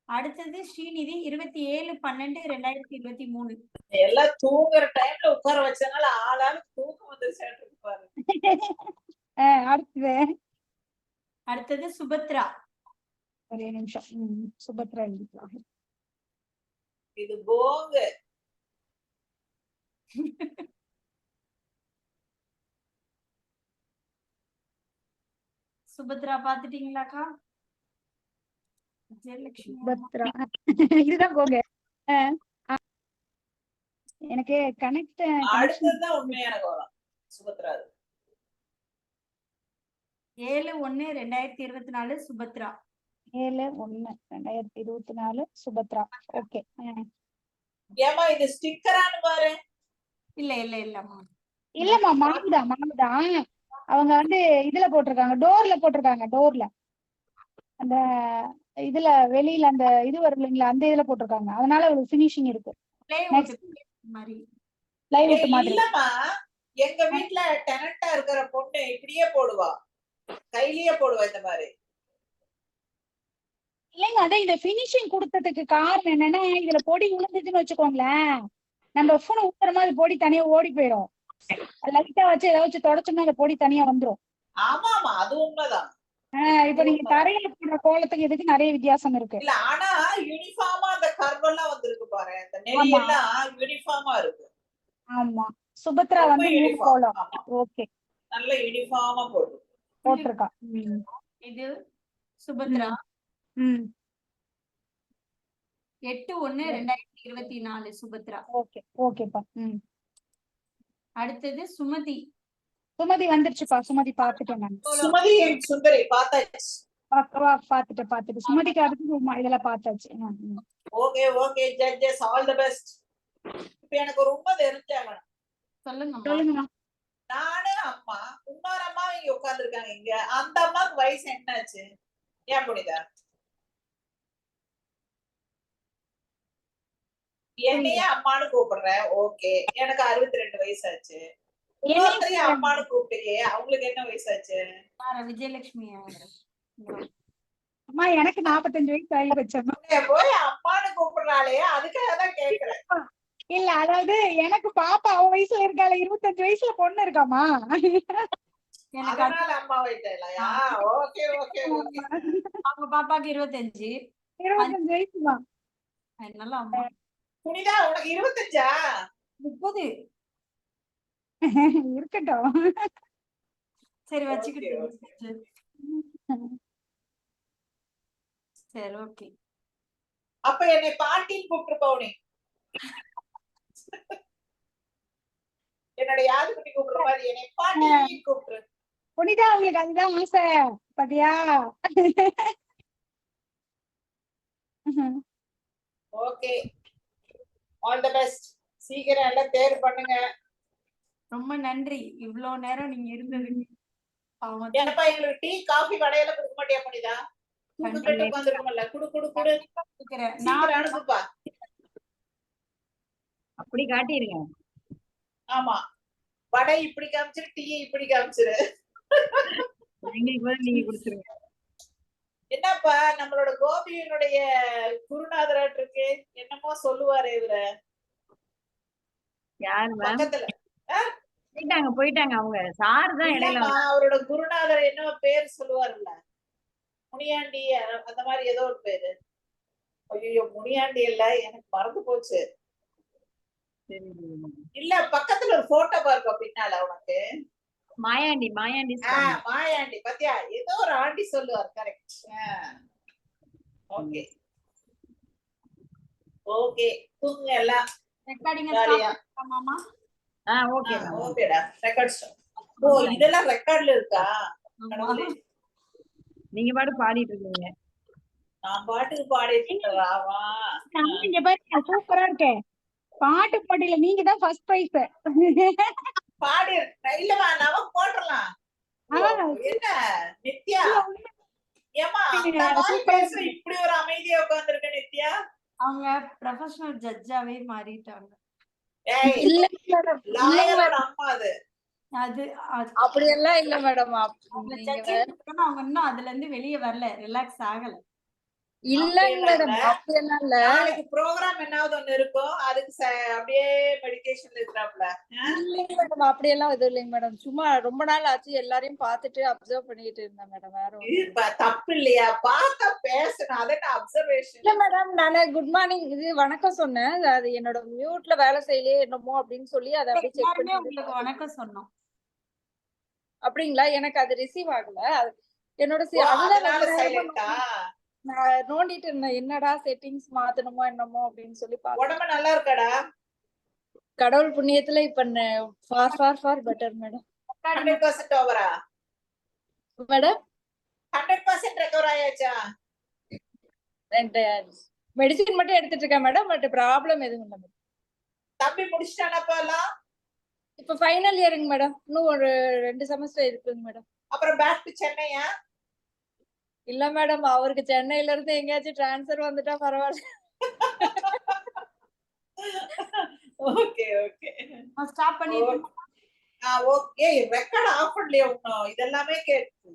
அடுத்தது ஸ்ரீநிதி 27/12/2023. எல்லாம் தூங்குற டைம்ல உட்கார வச்சனால ஆளாளுக்கு தூக்கம் வந்து சேர்ந்து பாரு. அடுத்தது அடுத்தது சுபத்ரா. ஒரே நிமிஷம். சுபத்ரா எழுதிக்கலாம். இது போங்க. சுபத்ரா பாத்துட்டீங்களாக்கா? விஜயலட்சுமி அம்மா. சுபத்ரா இதுதான் போங்க. எனக்கு கனெக்ட் அடுத்ததுதான் உண்மையான கோலம் சுபத்ரா. 7/1/2024 சுபத்ரா. 7/1/2024 சுபத்ரா. ஓகே. ஏமா இது ஸ்டிக்கரான்னு பாரு. இல்ல இல்ல இல்லம்மா. இல்லம்மா மாவுதான். அவங்க வந்து இதுல போட்டிருக்காங்க, டோர்ல போட்டிருக்காங்க. டோர்ல அந்த இதுல வெளியில அந்த இது வரும் இல்லைங்களா, அந்த இதுல போட்டிருக்காங்க. அதனால ஒரு ஃபினிஷிங் இருக்கு. மாதிரி லைவுட் மாதிரி. இல்லம்மா, எங்க வீட்டுல டெனண்டா இருக்கிற பொண்ணு இப்படியே போடுவா, கையிலேயே போடுவா இந்த மாதிரி. இல்லைங்க, அதான் இந்த பினிஷிங் கொடுத்ததுக்கு காரணம் என்னன்னா, இதுல பொடி விழுந்துச்சுன்னு வச்சுக்கோங்களேன், நம்ம போன் ஊத்துற மாதிரி பொடி தனியா ஓடி போயிடும். லைட்டா வச்சு ஏதாச்சும் தொடச்சோம்னா அந்த பொடி தனியா வந்துரும். ஆமா ஆமா, அது உண்மைதான். இப்ப நீங்க தரையில போடுற கோலத்துக்கு இதுக்கு நிறைய வித்தியாசம் இருக்கு. இல்ல, ஆனா யூனிஃபார்மா அந்த கர்வ் எல்லாம் வந்திருக்கு பாரு, அந்த நெறி எல்லாம் யூனிஃபார்மா இருக்கு. ஆமா, சுபத்ரா வந்து மூணு கோலம். ஓகே, நல்ல யூனிஃபார்மா போட்டிருக்கா. இது சுபத்ரா 8/1/2024 சுபத்ரா. ஓகே ஓகேப்பா. அடுத்தது சுமதி. சுமதி வந்துருச்சுப்பா. சுமதி பாத்துட்டேன் நான். சுமதி சுந்தரி பார்த்தாச்சு. பாத்துட்டு சுமதிக்கு அடுத்து இதெல்லாம் பார்த்தாச்சு. Okay okay judges, all the best. இப்ப எனக்கு ஒரு உண்மை தெரிஞ்சாங்க. சொல்லுங்க. நானு அம்மா, இன்னொரு அம்மா இங்க உட்கார்ந்து இருக்காங்க. இங்க அந்த அம்மாவுக்கு வயசு என்னாச்சு? ஏன் புனிதா என்னையே அம்மானு கூப்பிடுறேன். ஓகே, எனக்கு 62 வயசாச்சு. இன்னொருத்தரையும் அம்மானு கூப்பிட்டீங்க, அவங்களுக்கு என்ன வயசாச்சு? விஜயலட்சுமி அம்மா எனக்கு 45 வயசு ஆகி வச்சம்மா. போய் அம்மானு கூப்பிடுறாளே, அதுக்காக தான் கேக்குறேன். இல்ல, அதாவது எனக்கு பாப்பா அவ வயசுல இருக்கால, 25 வயசுல பொண்ணு இருக்காமா. அதனால அம்மா வயசுலையா? Okay okay okay. அவங்க பாப்பாக்கு 25 வயசுமா. அதனால அம்மா. புனிதா உனக்கு 25ஆ? 30 இருக்கட்டும். சரி வச்சுக்கிட்டு. சரி ஓகே. அப்ப என்னை பாட்டின்னு கூப்பிட்டு போனே. என்னோட யாரு குட்டி கூப்பிடுற மாதிரி என்னை பாட்டி கூப்பிட்டு. புனிதா உங்களுக்கு அதுதான் ஆசை பாத்தியா? Okay, all the best. சீக்கிரம் எல்லாம் தேர்வு பண்ணுங்க. ரொம்ப நன்றி இவ்வளவு நேரம் நீங்க இருந்ததுக்கு. ஏப்பா, எங்களுக்கு டீ காபி வடையெல்லாம் கொடுக்க மாட்டியா புனிதா? கூப்பிட்டு உட்கார்ந்துருக்கோம்ல, குடு குடு குடு. நான் அனுப்புப்பா. அப்படி காட்டிருங்க. ஆமா, வடை இப்படி காமிச்சிரு, டீ இப்படி காமிச்சிரு. எங்களுக்கு பதில் நீங்க கொடுத்துருங்க. என்னப்பா நம்மளோட கோபியினுடைய குருநாதராட்டு இருக்கு, என்னமோ சொல்லுவாரு இவர யாரு பக்கத்துல. போயிட்டாங்க அவங்க சார் தான் இடையில இல்லம்மா, அவரோட குருநாதர் என்ன பேர் சொல்லுவாருல்ல, முனியாண்டி அந்த மாதிரி ஏதோ ஒரு பேரு. ஐயோ, முனியாண்டி இல்ல, எனக்கு மறந்து போச்சு. இல்ல, பக்கத்துல ஒரு போட்டோ பாருப்பா பின்னால உனக்கு. மாயாண்டி மாயாண்டி பாத்தியா, ஏதோ ஒரு ஆண்டி சொல்லுவார். கரெக்ட். ஓகே ஓகே, தூங்குங்க எல்லாம். ரெக்கார்டிங் ஜாலியா. மாமா. ஓகே ஓகேடா, ரெக்கார்ட் ஸ்டாப். ஓ, இதெல்லாம் ரெக்கார்ட்ல இருக்கா? கடவுளே, நீங்க பாட்டு பாடிட்டு இருக்கீங்க. நான் பாட்டுக்கு பாடிட்டு இருக்கேன். இங்க பாருங்க சூப்பரா இருக்கே. பாட்டு போட்டியில நீங்க தான் ஃபர்ஸ்ட் பிரைஸ். பாடி இல்லமா, நமக்கு போட்டுடலாம். என்ன நித்யா, ஏமா அந்த மாதிரி பேச இப்படி ஒரு அமைதியா உட்கார்ந்திருக்க நித்யா? அவங்க ப்ரொஃபஷனல் ஜட்ஜாவே மாறிட்டாங்க. ஏய், இல்ல மேடம், லாயரோட அம்மா அது. அது அப்படியெல்லாம் இல்ல மேடம். அவங்க நீங்க judge அவங்க இன்னும் அதுல இருந்து வெளியே வரல, ரிலாக்ஸ் ஆகல. இல்லங்க மேடம், அப்படியெல்லாம் இல்ல. நாளைக்கு ப்ரோக்ராம் என்னாவது ஒண்ணு இருக்கும், அதுக்கு அப்படியே மெடிடேஷன்ல இருக்கிறாப்ல. இல்லைங்க மேடம், அப்படியெல்லாம் எதுவும் இல்லைங்க மேடம். சும்மா ரொம்ப நாள் ஆச்சு, எல்லாரையும் பார்த்துட்டு அப்சர்வ் பண்ணிட்டு இருந்தேன் மேடம். வேற ஒண்ணும் இது தப்பு இல்லையா? பார்த்தா பேசணும், அதென்ன அப்சர்வேஷன். இல்ல மேடம், நானு குட் மார்னிங் இது வணக்கம் சொன்னேன். அது என்னோட மியூட்ல வேலை செய்யலையே என்னமோ அப்படின்னு சொல்லி அதை அப்படியே செக் எல்லாருமே பண்ணி. உங்களுக்கு வணக்கம் சொன்னோம். அப்படிங்களா? எனக்கு அது ரிசீவ் ஆகல. என்னோட அதனால சைலண்டா நான் நோண்டிட்டு இருந்தேன், என்னடா செட்டிங்ஸ் மாத்தணுமோ என்னமோ அப்படின்னு சொல்லி பார்த்தேன். உடம்பு நல்லா இருக்காடா? கடவுள் புண்ணியத்துல இப்ப ஃபார் பெட்டர் மேடம். 100% ஓவரா? Madam 100% recover ஆயாச்சா? மெடிசின் மட்டும் எடுத்துட்டு இருக்கேன் மேடம். பட் ப்ராப்ளம் எதுவும் இல்லை மேடம். தம்பி முடிச்சிட்டானப்பா எல்லாம்? இப்ப ஃபைனல் இயருங்க மேடம். இன்னும் ஒரு 2 செமஸ்டர் இருக்குங்க மேடம். அப்புறம் பேக் டு சென்னையா? இல்ல மேடம், அவருக்கு சென்னையில இருந்து எங்கேயாச்சும் டிரான்ஸ்ஃபர் வந்துட்டா பரவாயில்ல. ஓகே ஓகே, ஸ்டாப் பண்ணிட்டு ஓகே. ரெக்கார்ட் ஆஃப் பண்ணலையா? இதெல்லாமே கேட்டு